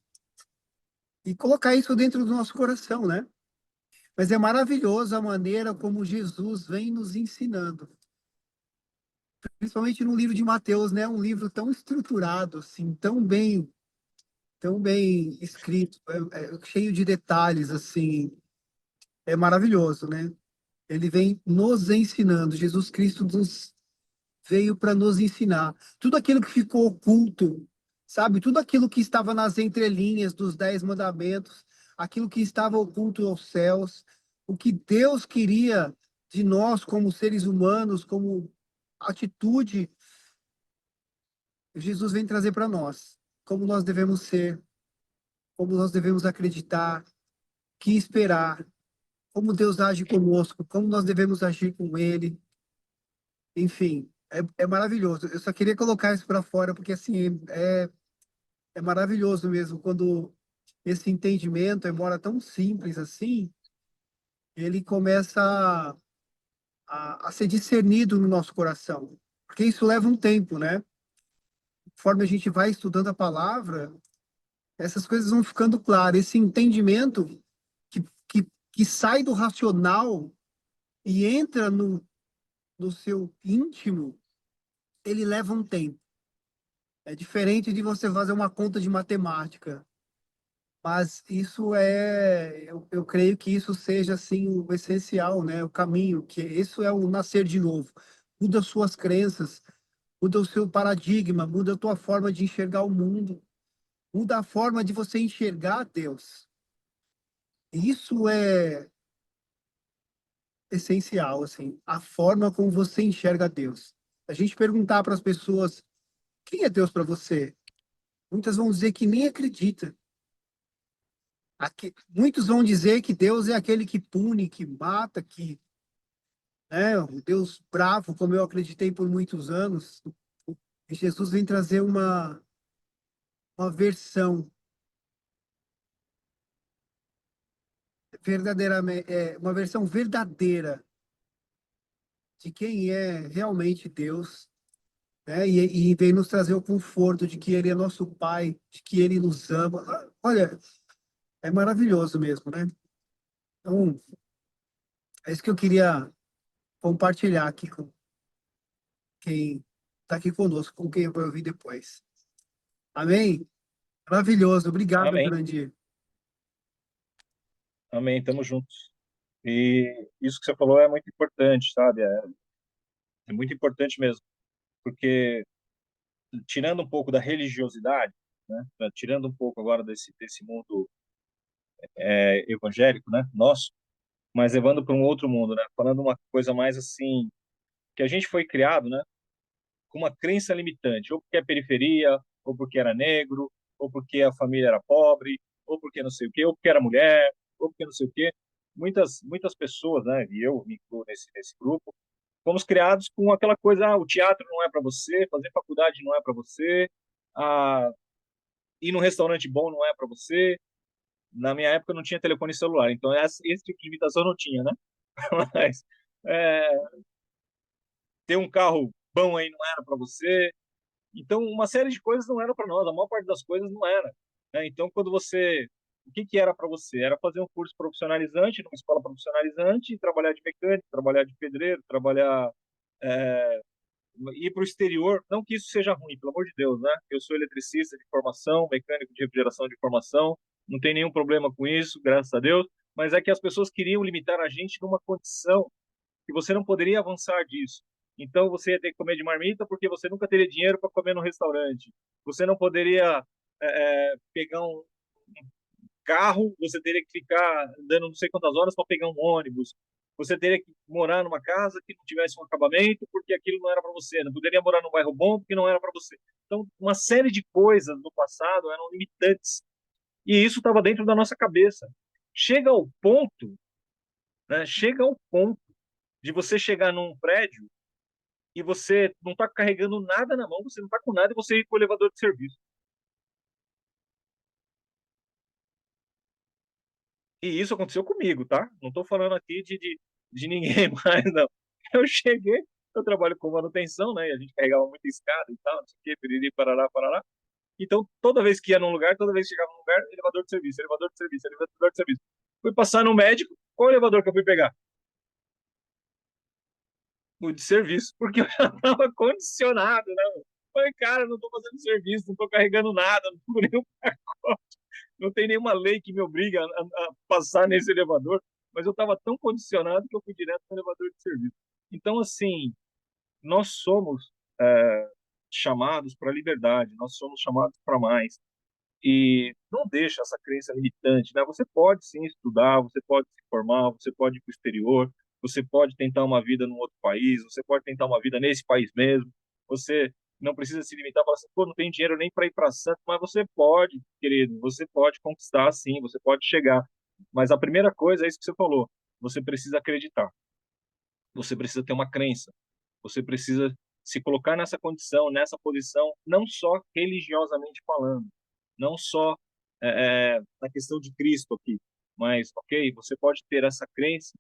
S5: e colocar isso dentro do nosso coração, né? Mas é maravilhoso a maneira como Jesus vem nos ensinando, principalmente no livro de Mateus, né? Um livro tão estruturado, assim, tão bem escrito, cheio de detalhes, assim, é maravilhoso, né? Ele vem nos ensinando. Jesus Cristo veio para nos ensinar. Tudo aquilo que ficou oculto, sabe? Tudo aquilo que estava nas entrelinhas dos 10 mandamentos, aquilo que estava oculto aos céus, o que Deus queria de nós como seres humanos, como atitude, Jesus vem trazer para nós. Como nós devemos ser, como nós devemos acreditar, que esperar, como Deus age conosco, como nós devemos agir com Ele. Enfim, é maravilhoso. Eu só queria colocar isso para fora, porque assim, é maravilhoso mesmo quando esse entendimento, embora tão simples assim, ele começa a ser discernido no nosso coração. Porque isso leva um tempo, né? Conforme a gente vai estudando a palavra, essas coisas vão ficando claras. Esse entendimento que sai do racional e entra no seu íntimo, ele leva um tempo. É diferente de você fazer uma conta de matemática. Mas isso eu creio que isso seja assim o essencial, né? O caminho, que isso é o nascer de novo. Muda suas crenças, muda o seu paradigma, muda a tua forma de enxergar o mundo, muda a forma de você enxergar Deus. Isso é essencial, assim, a forma como você enxerga Deus. A gente perguntar para as pessoas, quem é Deus para você? Muitas vão dizer que nem acredita. Muitos vão dizer que Deus é aquele que pune, que mata, que, né, um Deus bravo, como eu acreditei por muitos anos. E Jesus vem trazer uma versão verdadeiramente, uma versão verdadeira de quem é realmente Deus, né? E vem nos trazer o conforto de que Ele é nosso Pai, de que Ele nos ama. Olha, é maravilhoso mesmo, né? Então, é isso que eu queria compartilhar aqui com quem está aqui conosco, com quem vai ouvir depois. Amém? Maravilhoso. Obrigado,
S2: Amém.
S5: Jurandir.
S2: Amém. Tamo juntos. E isso que você falou é muito importante, sabe? É muito importante mesmo, porque tirando um pouco da religiosidade, né? Tirando um pouco agora desse mundo evangélico, né? Nosso, mas levando para um outro mundo, né? Falando uma coisa mais assim, que a gente foi criado, né? Com uma crença limitante, ou porque é periferia, ou porque era negro, ou porque a família era pobre, ou porque não sei o quê, ou porque era mulher, ou porque não sei o quê. Muitas pessoas, né? E eu me incluo nesse grupo, fomos criados com aquela coisa, o teatro não é para você, fazer faculdade não é para você, ah, ir num restaurante bom não é para você. Na minha época não tinha telefone celular, então esse tipo de limitação não tinha, né? Mas é, ter um carro bom aí não era para você. Então, uma série de coisas não eram para nós, a maior parte das coisas não era, né? Então, quando você. O que era para você? Era fazer um curso profissionalizante, numa escola profissionalizante, e trabalhar de mecânico, trabalhar de pedreiro, trabalhar. É, ir para o exterior. Não que isso seja ruim, pelo amor de Deus, né? Eu sou eletricista de formação, mecânico de refrigeração de formação, não tem nenhum problema com isso, graças a Deus. Mas é que as pessoas queriam limitar a gente numa condição que você não poderia avançar disso. Então você ia ter que comer de marmita porque você nunca teria dinheiro para comer no restaurante. Você não poderia pegar um carro, você teria que ficar andando não sei quantas horas para pegar um ônibus. Você teria que morar numa casa que não tivesse um acabamento porque aquilo não era para você. Não poderia morar num bairro bom porque não era para você. Então, uma série de coisas no passado eram limitantes. E isso estava dentro da nossa cabeça. Chega ao ponto, né? Chega ao ponto de você chegar num prédio e você não está carregando nada na mão, você não está com nada e você ir com o elevador de serviço. E isso aconteceu comigo, tá? Não estou falando aqui de ninguém mais, não. Eu cheguei, eu trabalho com manutenção, né? E a gente carregava muita escada e tal, não sei o quê, piriri, parará, parará. Então, toda vez que ia num lugar, toda vez que chegava num lugar, elevador de serviço, elevador de serviço, elevador de serviço. Fui passar no médico, qual elevador que eu fui pegar? O de serviço, porque eu já estava condicionado, né? Falei, cara, não estou fazendo serviço, não estou carregando nada, não tô nenhum pacote, não tem nenhuma lei que me obriga a passar nesse elevador, mas eu estava tão condicionado que eu fui direto no elevador de serviço. Então, assim, nós somos chamados para a liberdade, nós somos chamados para mais. E não deixa essa crença limitante, né? Você pode sim estudar, você pode se formar, você pode ir para o exterior, você pode tentar uma vida num outro país, você pode tentar uma vida nesse país mesmo. Você não precisa se limitar e falar assim, pô, não tem dinheiro nem para ir para Santos, mas você pode, querido, você pode conquistar sim, você pode chegar. Mas a primeira coisa é isso que você falou, você precisa acreditar, você precisa ter uma crença, você precisa se colocar nessa condição, nessa posição, não só religiosamente falando, não só na questão de Cristo aqui, mas, ok, você pode ter essa crença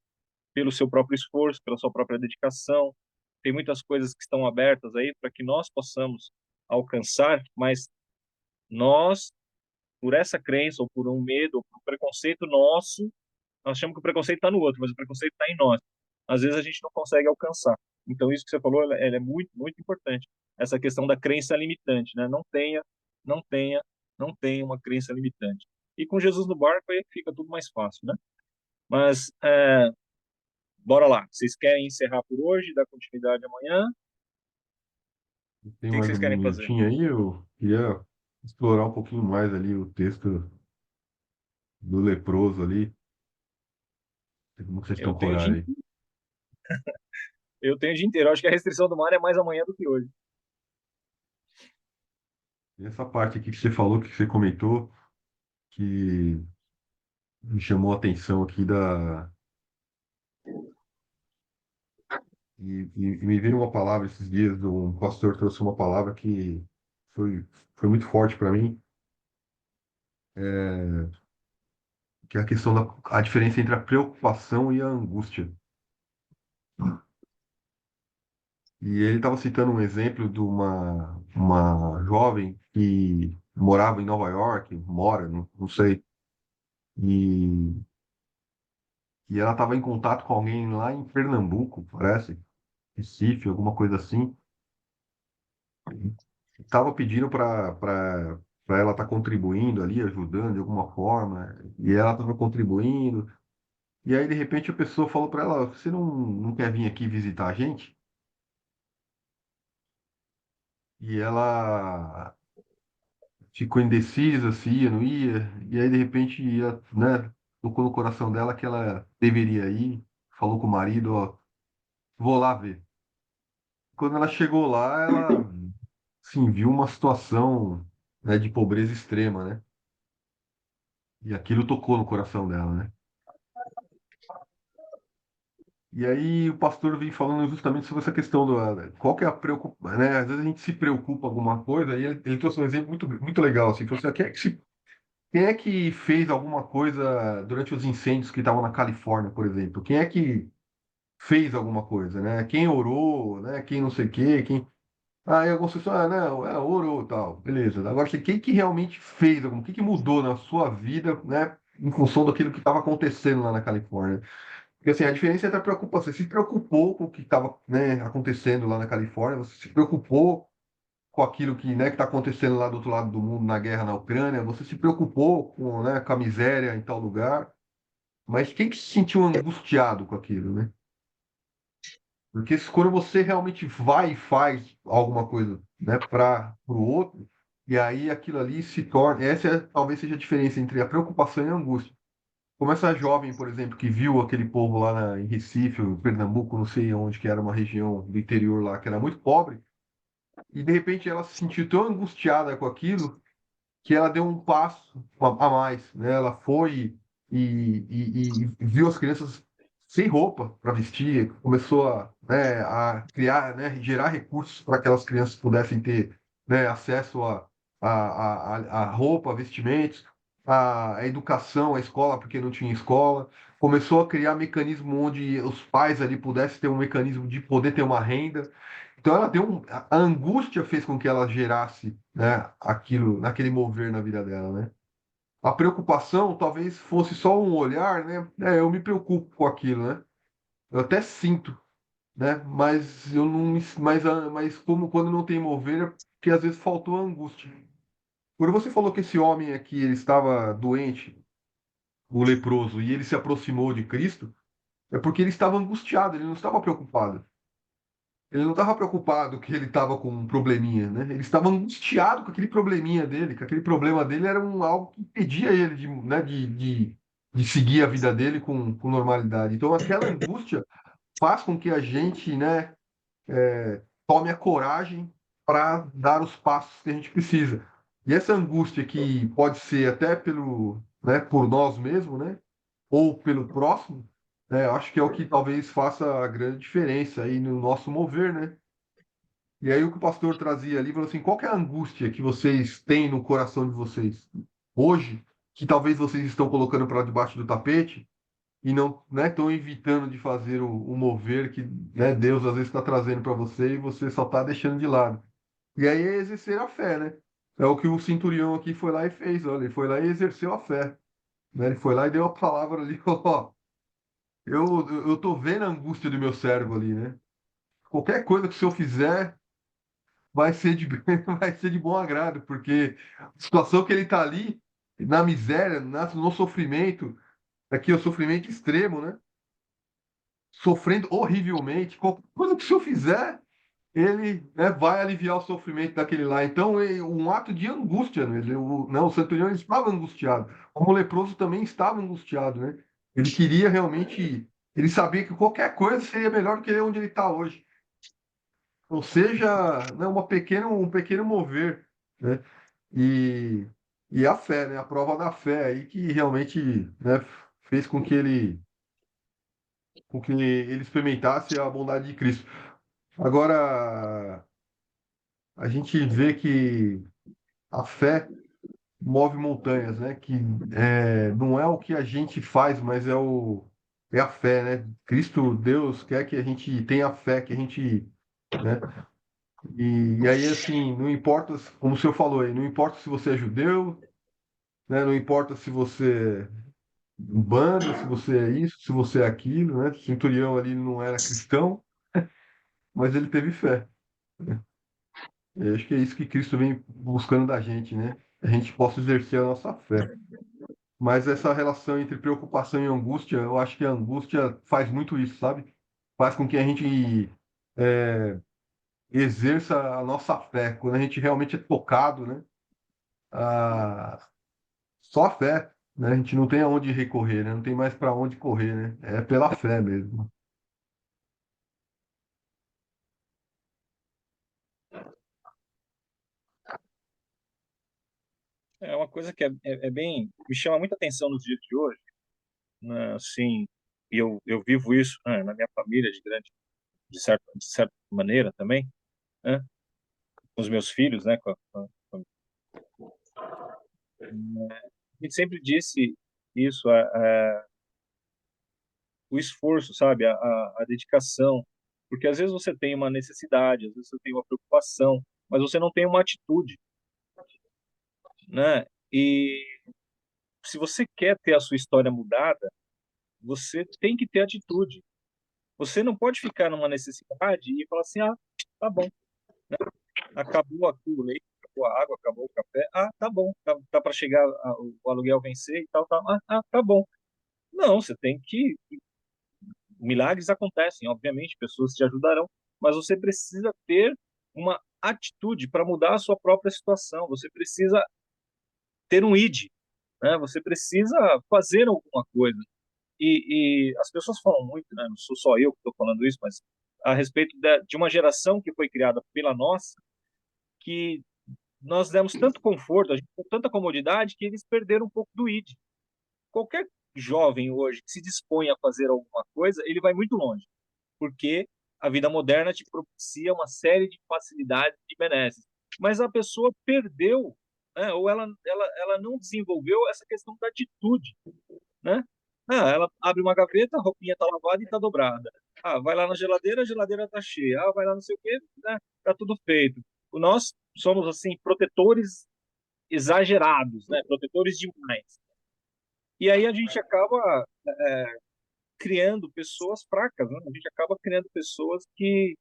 S2: pelo seu próprio esforço, pela sua própria dedicação. Tem muitas coisas que estão abertas aí para que nós possamos alcançar, mas nós, por essa crença, ou por um medo, ou por um preconceito nosso, nós achamos que o preconceito está no outro, mas o preconceito está em nós. Às vezes a gente não consegue alcançar. Então, isso que você falou, ela é muito, muito importante. Essa questão da crença limitante, né? Não tenha, não tenha uma crença limitante. E com Jesus no barco, aí fica tudo mais fácil, né? Mas, bora lá. Vocês querem encerrar por hoje, dar continuidade amanhã? O
S7: Tem
S2: que
S7: mais
S2: vocês
S7: algum
S2: querem fazer?
S7: minutinho aí? Eu queria explorar um pouquinho mais ali o texto do leproso ali. Como que vocês
S2: Eu
S7: estão com o
S2: tenho o
S7: horário
S2: dia,
S7: aí?
S2: eu tenho o dia inteiro. Eu acho que a restrição do mar é mais amanhã do que hoje.
S7: E essa parte aqui que você falou, que você comentou, que me chamou a atenção aqui e me veio uma palavra esses dias, um pastor trouxe uma palavra que foi, foi muito forte para mim, que é a questão a diferença entre a preocupação e a angústia. E ele estava citando um exemplo de uma jovem que morava em Nova York, mora, não sei, e, e ela estava em contato com alguém lá em Pernambuco, parece, Recife, alguma coisa assim, estava pedindo para ela estar contribuindo ali, ajudando de alguma forma, e ela estava contribuindo, e aí de repente a pessoa falou para ela: você não quer vir aqui visitar a gente? E ela ficou indecisa se ia, não ia, e aí de repente ia, né, tocou no coração dela que ela deveria ir, falou com o marido: ó, vou lá ver. Quando ela chegou lá, ela, sim, viu uma situação, né, de pobreza extrema, né? E aquilo tocou no coração dela, né? E aí o pastor vem falando justamente sobre essa questão do qual que é a preocupação, né? Às vezes a gente se preocupa com alguma coisa, e ele trouxe um exemplo muito legal, assim, falou assim: quem é que fez alguma coisa durante os incêndios que estavam na Califórnia, por exemplo? Quem é que fez alguma coisa, né? Quem orou, né? Quem não sei o quê, quem... Ah, e algumas pessoas, não, orou, tal, beleza. Agora, assim, quem que realmente fez alguma, o que que mudou na sua vida, né? Em função daquilo que estava acontecendo lá na Califórnia? Porque assim, a diferença é a preocupação. Você se preocupou com o que estava, né, acontecendo lá na Califórnia, você se preocupou com aquilo que, né, que está acontecendo lá do outro lado do mundo, na guerra na Ucrânia, você se preocupou com, né, com a miséria em tal lugar, mas quem que se sentiu angustiado com aquilo, né? Porque quando você realmente vai e faz alguma coisa, né, para o outro, e aí aquilo ali se torna. Essa talvez seja a diferença entre a preocupação e a angústia. Como essa jovem, por exemplo, que viu aquele povo lá em Recife, em Pernambuco, não sei onde, que era uma região do interior lá, que era muito pobre, e de repente ela se sentiu tão angustiada com aquilo que ela deu um passo a mais, né? Ela foi e viu as crianças sem roupa para vestir, começou a criar, né, gerar recursos para que aquelas crianças pudessem ter, né, acesso a roupa, a vestimentos. a educação, a escola, porque não tinha escola, começou a criar mecanismo onde os pais ali pudessem ter um mecanismo de poder ter uma renda. Então ela deu a angústia fez com que ela gerasse, né, aquilo, naquele mover na vida dela, né? A preocupação talvez fosse só um olhar, né? Eu me preocupo com aquilo, né? Eu até sinto, né? Mas eu não, mas como quando não tem mover, é porque às vezes faltou a angústia. Quando você falou que esse homem aqui ele estava doente, o leproso, e ele se aproximou de Cristo, é porque ele estava angustiado, ele não estava preocupado. Ele não estava preocupado que ele estava com um probleminha, né? Ele estava angustiado com aquele probleminha dele, que aquele problema dele era algo que impedia ele de, né, de seguir a vida dele com normalidade. Então, aquela angústia faz com que a gente, né, tome a coragem para dar os passos que a gente precisa. E essa angústia que pode ser até pelo, né, por nós mesmos, né, ou pelo próximo, né, eu acho que é o que talvez faça a grande diferença aí no nosso mover, né? E aí o que o pastor trazia ali, falou assim, qual que é a angústia que vocês têm no coração de vocês hoje, que talvez vocês estão colocando para debaixo do tapete e não, né, estão evitando de fazer o mover que, né, Deus às vezes está trazendo para você e você só está deixando de lado. E aí é exercer a fé, né? É o que o centurião aqui foi lá e fez, olha, ele foi lá e exerceu a fé, né? Ele foi lá e deu a palavra ali, ó, eu tô vendo a angústia do meu servo ali, né? Qualquer coisa que o senhor fizer vai ser de, vai ser de bom agrado, porque a situação que ele está ali, na miséria, no sofrimento, aqui é o sofrimento extremo, né? Sofrendo horrivelmente, qualquer coisa que o senhor fizer, ele, né, vai aliviar o sofrimento daquele lá. Então, um ato de angústia, né? O centurião ele estava angustiado, como o leproso também estava angustiado, né? Ele queria realmente, ele sabia que qualquer coisa seria melhor do que onde ele está hoje. Ou seja, né, um pequeno mover, né? E, e a fé, né? A prova da fé aí que realmente, né, fez com que ele experimentasse a bondade de Cristo. Agora, a gente vê que a fé move montanhas, né? Que não é o que a gente faz, mas é a fé, né? Cristo, Deus, quer que a gente tenha fé, que a gente, né? E aí, assim, não importa, como o senhor falou aí, não importa se você é judeu, né? Não importa se você é banda, se você é isso, se você é aquilo, né? O centurião ali não era cristão, mas ele teve fé. Eu acho que é isso que Cristo vem buscando da gente, né? A gente possa exercer a nossa fé. Mas essa relação entre preocupação e angústia, eu acho que a angústia faz muito isso, sabe? Faz com que a gente exerça a nossa fé. Quando a gente realmente é tocado, né? A... Só a fé, né? A gente não tem aonde recorrer, né? Não tem mais para onde correr, né? É pela fé mesmo.
S2: É uma coisa que é bem, me chama muita atenção nos dias de hoje, né? Assim, e eu vivo isso, né, na minha família de certa maneira também, né? Com os meus filhos, né? A gente sempre disse isso, o esforço, sabe? A dedicação, porque às vezes você tem uma necessidade, às vezes você tem uma preocupação, mas você não tem uma atitude, né? E se você quer ter a sua história mudada, você tem que ter atitude. Você não pode ficar numa necessidade e falar assim, ah, tá bom, acabou aqui o leite, acabou a água, acabou o café, ah, tá bom, tá para chegar o aluguel vencer e tal, tal, tá bom. Não, você tem que milagres acontecem, obviamente, pessoas te ajudarão, mas você precisa ter uma atitude para mudar a sua própria situação. Você precisa ter um id, né? Você precisa fazer alguma coisa. E as pessoas falam muito, né? Não sou só eu que estou falando isso, mas a respeito de uma geração que foi criada pela nossa, que nós demos tanto conforto, a gente deu tanta comodidade que eles perderam um pouco do id. Qualquer jovem hoje que se dispõe a fazer alguma coisa, ele vai muito longe, porque a vida moderna te propicia uma série de facilidades e benesses. Mas a pessoa perdeu né? Ou ela não desenvolveu essa questão da atitude, né? Ela abre uma gaveta, a roupinha está lavada e está dobrada. Vai lá na geladeira, a geladeira está cheia. Vai lá não sei o quê, né? Tá tudo feito. Nós somos, assim, protetores exagerados, né? Protetores demais. E aí a gente acaba criando pessoas fracas, né? A gente acaba criando pessoas que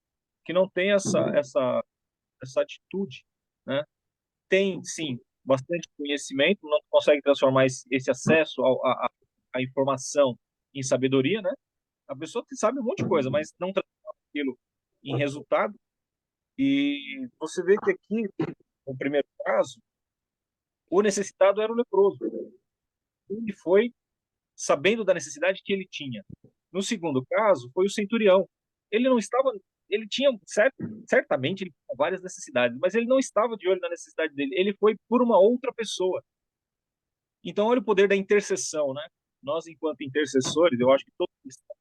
S2: não têm essa atitude, né? Tem, sim, bastante conhecimento, não consegue transformar esse acesso à informação em sabedoria, né? A pessoa que sabe um monte de coisa, mas não transforma aquilo em resultado. E você vê que aqui, no primeiro caso, o necessitado era o leproso. Ele foi sabendo da necessidade que ele tinha. No segundo caso, foi o centurião. Ele não estava, ele tinha certamente ele tinha várias necessidades, mas ele não estava de olho na necessidade dele. Ele foi por uma outra pessoa. Então, olha o poder da intercessão, né? Nós, enquanto intercessores, eu acho que todo cristão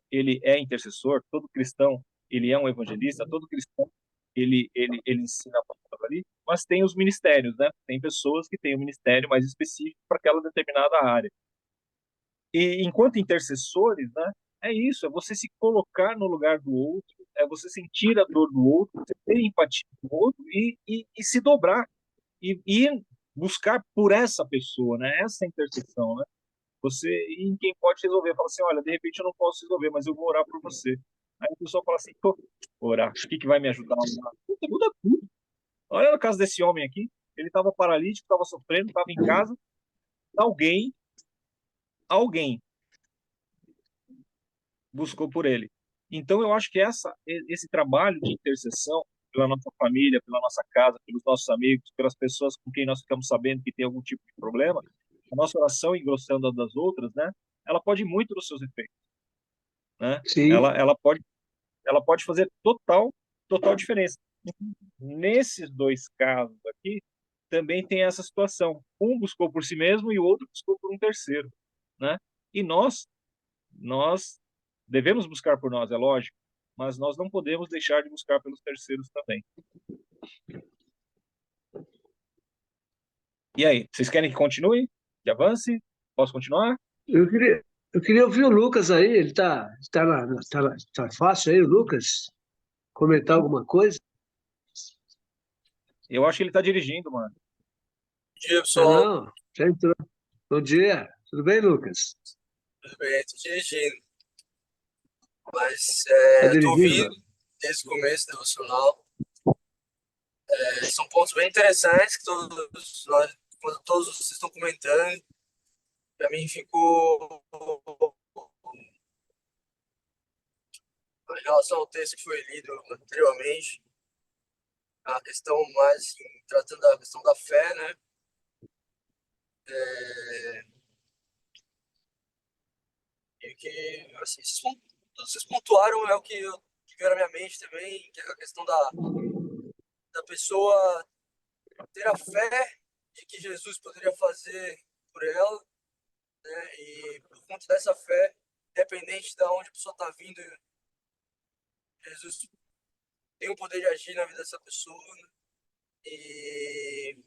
S2: ele é intercessor, todo cristão ele é um evangelista, todo cristão ele ensina a palavra ali, mas tem os ministérios, né? Tem pessoas que têm um ministério mais específico para aquela determinada área. E enquanto intercessores, né, é isso, é você se colocar no lugar do outro, é você sentir a dor do outro, você ter empatia do outro e se dobrar e buscar por essa pessoa, né, essa intercessão, né, você em quem pode resolver, fala assim, olha, de repente eu não posso resolver, mas eu vou orar por você. Aí a pessoa fala assim, pô, orar, o que vai me ajudar? Muda tudo. Olha no caso desse homem aqui, ele estava paralítico, estava sofrendo, estava em casa, alguém buscou por ele. Então, eu acho que esse trabalho de intercessão pela nossa família, pela nossa casa, pelos nossos amigos, pelas pessoas com quem nós ficamos sabendo que tem algum tipo de problema, a nossa oração engrossando a das outras, né? Ela pode ir muito nos seus efeitos, né?
S8: Sim.
S2: Ela pode fazer total diferença. Nesses dois casos aqui, também tem essa situação. Um buscou por si mesmo e o outro buscou por um terceiro, né? E nós devemos buscar por nós, é lógico, mas nós não podemos deixar de buscar pelos terceiros também. E aí, vocês querem que continue? Que avance? Posso continuar?
S8: Eu queria ouvir o Lucas aí, ele tá fácil aí, o Lucas? Comentar alguma coisa?
S2: Eu acho que ele está dirigindo, mano.
S1: Bom dia, pessoal.
S8: Não, já entrou. Bom dia, tudo bem, Lucas?
S1: Tudo bem? Estou dirigindo. Mas
S8: Tá
S1: estou
S8: dirigindo?
S1: ouvindo desde o começo do devocional. São pontos bem interessantes que todos vocês estão comentando. Para mim ficou, em relação ao texto que foi lido anteriormente, a questão mais assim, tratando da questão da fé, né? E que assim, todos vocês pontuaram é o que veio na minha mente também, que é a questão da pessoa ter a fé de que Jesus poderia fazer por ela, né? E por conta dessa fé, independente de onde a pessoa está vindo, Jesus tem o poder de agir na vida dessa pessoa, né? E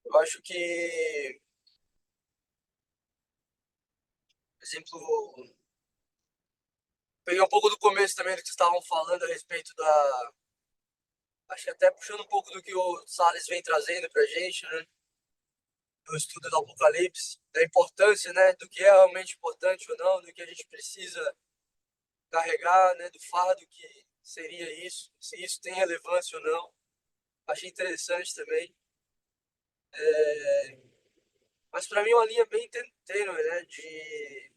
S1: eu acho que, por exemplo, peguei um pouco do começo também do que vocês estavam falando a respeito acho que até puxando um pouco do que o Salles vem trazendo para a gente, né? Do estudo do Apocalipse, da importância, né? Do que é realmente importante ou não, do que a gente precisa carregar, né? Do fardo que seria isso, se isso tem relevância ou não. Achei interessante também. Mas para mim é uma linha bem tênue, né? De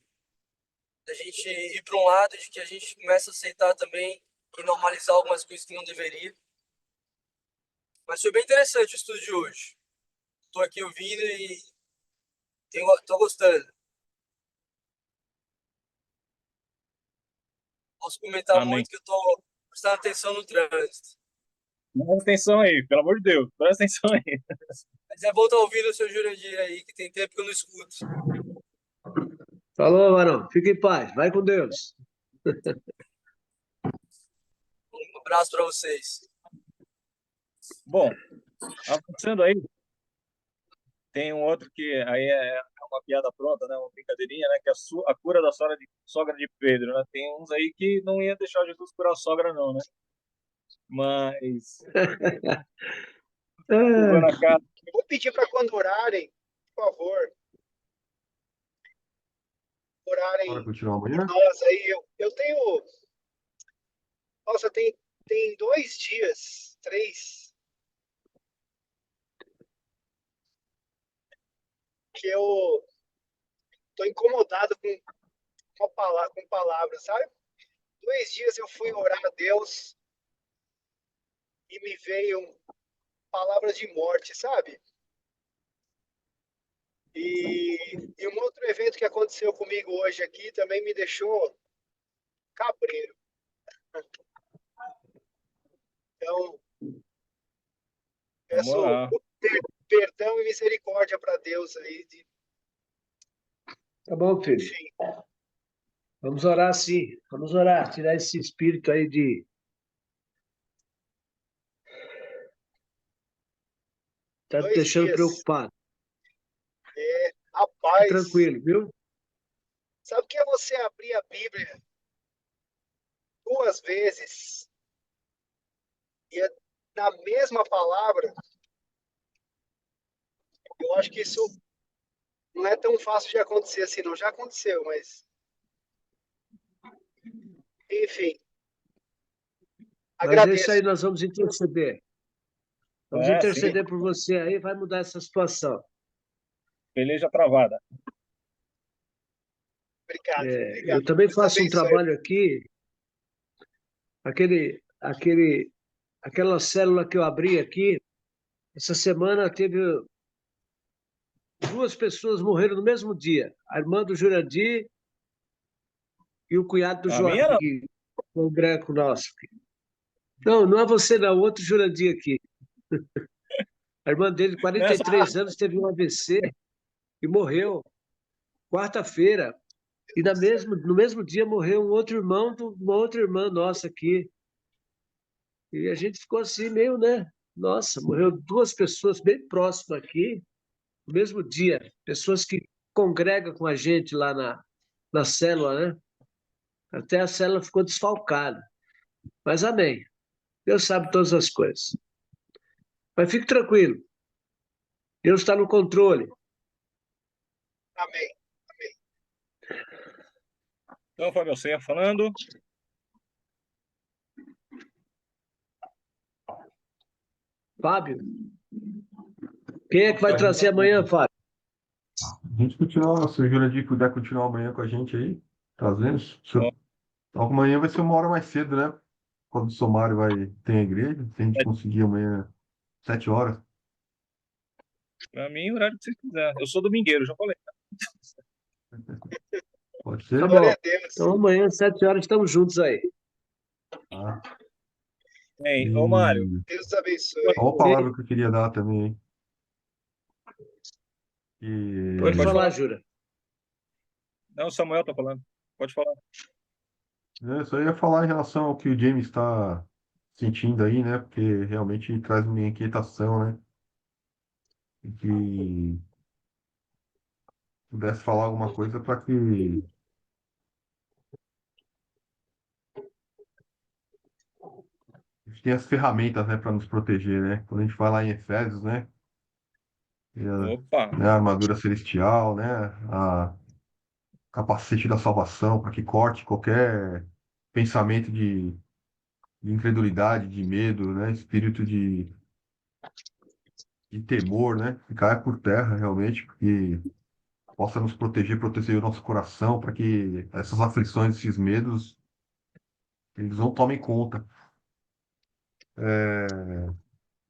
S1: a gente ir para um lado de que a gente começa a aceitar também e normalizar algumas coisas que não deveria. Mas foi bem interessante o estudo de hoje. Estou aqui ouvindo e estou gostando. Posso comentar
S2: Amém.
S1: muito que eu estou prestando atenção no trânsito.
S2: Presta atenção aí, pelo amor de Deus, presta atenção aí.
S1: Mas é bom estar ouvindo o seu Jurandir aí, que tem tempo que eu não escuto.
S8: Falou, varão. Fica em paz. Vai com Deus.
S1: Um abraço para vocês.
S2: Bom, avançando aí, tem um outro que aí é uma piada pronta, né? Uma brincadeirinha, né? Que é a cura da sogra de Pedro, né? Tem uns aí que não ia deixar Jesus curar a sogra, não, né? Mas chegou
S8: É,
S2: na casa.
S5: Eu vou pedir para quando orarem, por favor,
S7: Bora
S5: orarem
S7: continuar
S5: por
S7: amanhã?
S5: nós aí. Eu tenho, nossa, tem 2 dias, 3, que eu tô incomodado com palavras, sabe? 2 dias eu fui orar a Deus e me veio palavras de morte, sabe? E um outro evento que aconteceu comigo hoje aqui também me deixou cabreiro. Então,
S2: Vamos
S5: peço
S2: lá.
S5: perdão e misericórdia para Deus aí.
S8: tá bom, filho.
S5: Enfim,
S8: Vamos orar sim. Vamos orar, tirar esse espírito aí de. Tá te
S5: dois
S8: deixando
S5: dias.
S8: preocupado. Fique
S5: Rapaz,
S8: tranquilo, viu?
S5: sabe o que é você abrir a Bíblia 2 vezes e na mesma palavra? Eu acho que isso não é tão fácil de acontecer assim, não. Já aconteceu, mas enfim,
S8: Mas é isso aí,
S5: agradeço.
S8: nós vamos interceder. Vamos
S2: É, sim.
S8: interceder por você aí, vai mudar essa situação.
S2: Peleja travada.
S5: Obrigado,
S8: Eu
S5: obrigado.
S8: também
S5: Deus
S8: faço um
S5: abençoe.
S8: trabalho aqui, aquela célula que eu abri aqui, essa semana teve 2 pessoas morreram no mesmo dia, a irmã do Jurandir e o cunhado do
S2: A
S8: João,
S2: minha não.
S8: que congrega com nós. Não, não é você não, outro Jurandir aqui. A irmã dele,
S2: Nessa,
S8: 43 anos, teve um AVC e morreu quarta-feira. E no mesmo dia morreu um outro irmão de uma outra irmã nossa aqui. E a gente ficou assim, meio, né? Nossa, morreu 2 pessoas bem próximas aqui, no mesmo dia. Pessoas que congregam com a gente lá na célula, né? Até a célula ficou desfalcada. Mas amém. Deus sabe todas as coisas. Mas fique tranquilo. Deus está no controle.
S5: Amém.
S2: então, Fábio, você ia falando.
S8: Fábio, quem é que vai trazer amanhã, Fábio?
S7: A gente continua, se o Jurandir puder continuar amanhã com a gente aí, trazendo.
S2: Ó,
S7: Então, amanhã vai ser uma hora mais cedo, né? Quando o Somário tem a igreja, se a gente
S2: é,
S7: conseguir amanhã, 7 horas.
S2: pra mim, o horário que vocês quiserem. Eu sou domingueiro, já falei.
S7: Pode
S8: Tá
S7: ser?
S8: bom.
S5: Glória a Deus.
S8: Então amanhã, 7 horas, estamos juntos aí.
S7: Tá.
S2: Bem, ô Mário,
S7: E
S5: Deus abençoe.
S7: qual a
S8: Sim,
S7: palavra que eu queria dar também, hein?
S8: pode
S2: pode
S7: E,
S8: falar,
S2: falar.
S8: Jura.
S2: Não, o Samuel tá falando. Pode falar.
S7: só ia falar em relação ao que o James está sentindo aí, né? Porque realmente traz uma inquietação, né? E que pudesse falar alguma coisa para que a gente tenha as ferramentas, né, para nos proteger, né? Quando a gente vai lá em Efésios, né?
S2: Opa,
S7: A armadura celestial, né? A capacete da salvação para que corte qualquer pensamento de incredulidade, de medo, né? Espírito de temor, né? Que caia por terra realmente, que possa nos proteger, proteger o nosso coração, para que essas aflições, esses medos, eles não tomem conta.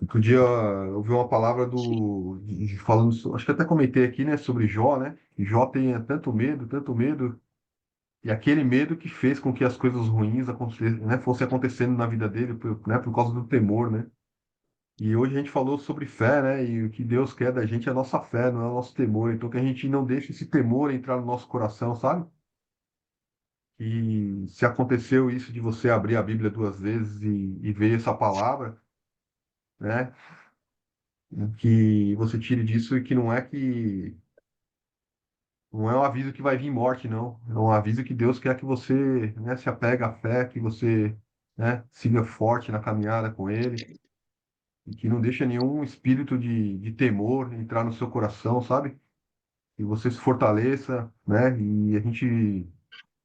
S7: Outro dia eu ouvi uma palavra falando, acho que até comentei aqui, né, sobre Jó, né? Que Jó tinha tanto medo, e aquele medo que fez com que as coisas ruins né, fossem acontecendo na vida dele, né, por causa do temor, né? E hoje a gente falou sobre fé, né? E o que Deus quer da gente é a nossa fé, não é o nosso temor. Então que a gente não deixe esse temor entrar no nosso coração, sabe? E se aconteceu isso de você abrir a Bíblia 2 vezes e ver essa palavra, né? Que você tire disso e que não é um aviso que vai vir morte, não. É um aviso que Deus quer que você, né, se apegue à fé, que você, né, siga forte na caminhada com Ele e que não deixa nenhum espírito de temor entrar no seu coração, sabe? Que você se fortaleça, né? E a gente,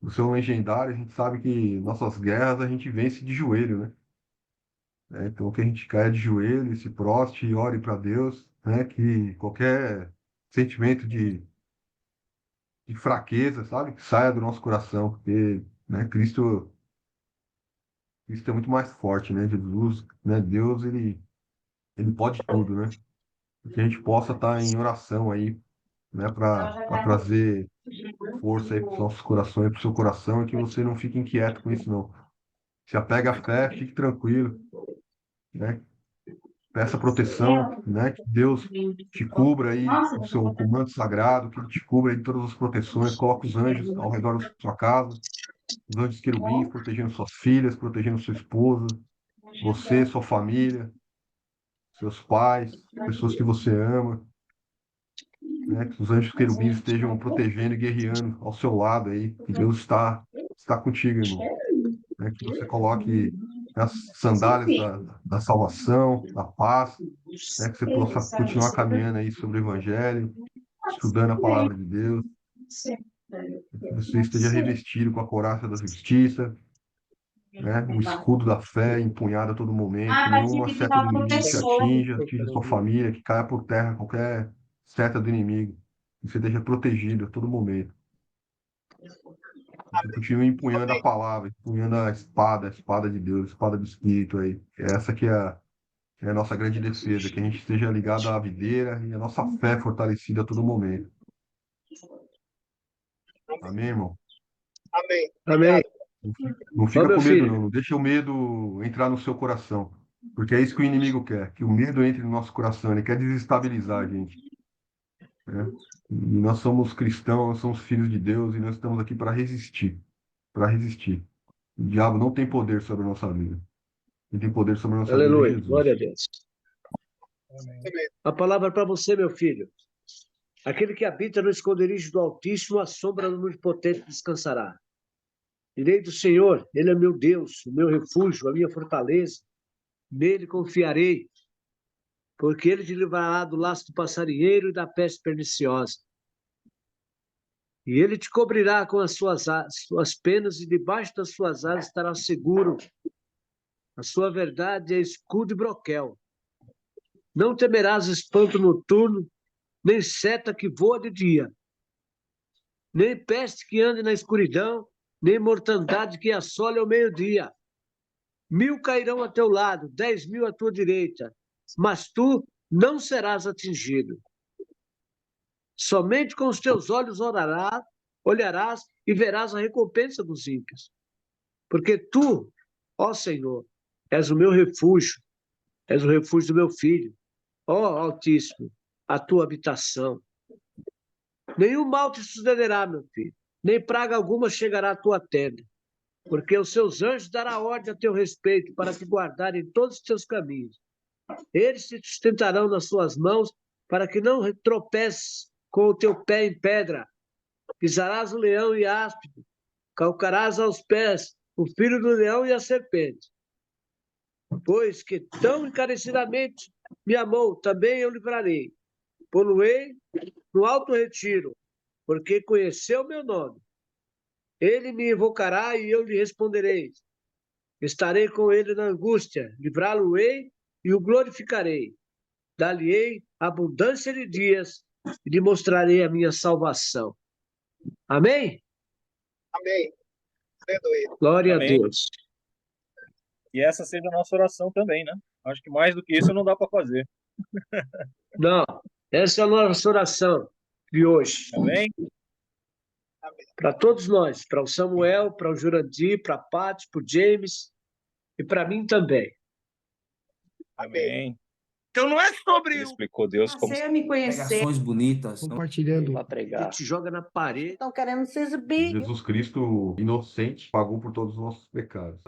S7: no seu legendário, a gente sabe que nossas guerras a gente vence de joelho, né? Então que a gente caia de joelho, se proste e ore para Deus, né? Que qualquer sentimento de fraqueza, sabe? Que saia do nosso coração, porque, né, Cristo é muito mais forte, né? Jesus, né? Deus, ele pode tudo, né? Que a gente possa estar em oração aí, né? Para trazer força aí para os nossos corações, para o seu coração, e que você não fique inquieto com isso, não. Se apega à fé, fique tranquilo, né? Peça proteção, né? Que Deus te cubra aí com o seu comando sagrado, que Ele te cubra aí de todas as proteções, coloque os anjos ao redor da sua casa, os anjos querubins protegendo suas filhas, protegendo sua esposa, você, sua família, seus pais, pessoas que você ama, né? Que os anjos querubins estejam protegendo e guerreando ao seu lado aí, que Deus está contigo, irmão, né? Que você coloque as sandálias da salvação, da paz, né? Que você possa continuar caminhando aí sobre o Evangelho, estudando a palavra de Deus, que você esteja revestido com a couraça da justiça, né? O escudo da fé empunhado a todo momento, que nenhuma seta do inimigo te atinja sua família, que caia por terra qualquer seta do inimigo, que você esteja protegido a todo momento. Que continue empunhando a palavra, empunhando a espada de Deus, a espada do Espírito aí. Essa que é a nossa grande defesa, que a gente esteja ligado à videira e a nossa fé fortalecida a todo momento. Amém, irmão?
S8: Amém.
S7: Não
S8: Ó,
S7: fica
S8: meu
S7: com medo,
S8: filho.
S7: não. Não deixa o medo entrar no seu coração. Porque é isso que o inimigo quer, que o medo entre no nosso coração. Ele quer desestabilizar a gente, né? E nós somos cristãos, nós somos filhos de Deus e nós estamos aqui para resistir. Para resistir. O diabo não tem poder sobre a nossa vida. Ele tem poder sobre a nossa vida é
S8: Aleluia. Glória a
S7: Jesus.
S8: Deus. A palavra para você, meu filho. Aquele que habita no esconderijo do Altíssimo, a sombra do Onipotente descansará. Direi do Senhor, Ele é meu Deus, o meu refúgio, a minha fortaleza. Nele confiarei, porque Ele te livrará do laço do passarinheiro e da peste perniciosa. E Ele te cobrirá com as suas penas, e debaixo das suas asas estará seguro. A sua verdade é escudo e broquel. Não temerás espanto noturno, nem seta que voa de dia, nem peste que ande na escuridão, nem mortandade que assole ao meio-dia. 1.000 cairão a teu lado, 10.000 à tua direita, mas tu não serás atingido. Somente com os teus olhos olharás e verás a recompensa dos ímpios. Porque tu, ó Senhor, és o meu refúgio, és o refúgio do meu filho. Ó Altíssimo, a tua habitação. Nenhum mal te sucederá, meu filho, nem praga alguma chegará à tua tenda, porque os seus anjos dará ordem a teu respeito para te guardar em todos os teus caminhos. Eles te sustentarão nas suas mãos para que não tropeces com o teu pé em pedra. Pisarás o leão e a áspide, calcarás aos pés o filho do leão e a serpente. Pois que tão encarecidamente me amou, também eu livrarei. Poluei no alto retiro, porque conheceu meu nome. Ele me invocará e eu lhe responderei. Estarei com ele na angústia, livrá-lo-ei e o glorificarei. Dar-lhe-ei abundância de dias e lhe mostrarei a minha salvação. Amém?
S4: Amém.
S8: Glória
S2: Amém.
S8: a Deus.
S2: E essa seja a nossa oração também, né? Acho que mais do que isso não dá para fazer.
S8: Não, essa é a nossa oração de hoje.
S2: Amém?
S8: Para todos nós, para o Samuel, para o Jurandir, para a Paty, para o James e para mim também.
S2: Amém.
S4: Então não é sobre
S2: Ele explicou Deus como
S3: Você me conhecer.
S6: Pregações bonitas.
S5: Compartilhando.
S8: A gente joga na parede.
S3: Estão querendo se exibir.
S7: Jesus Cristo, inocente, pagou por todos os nossos pecados.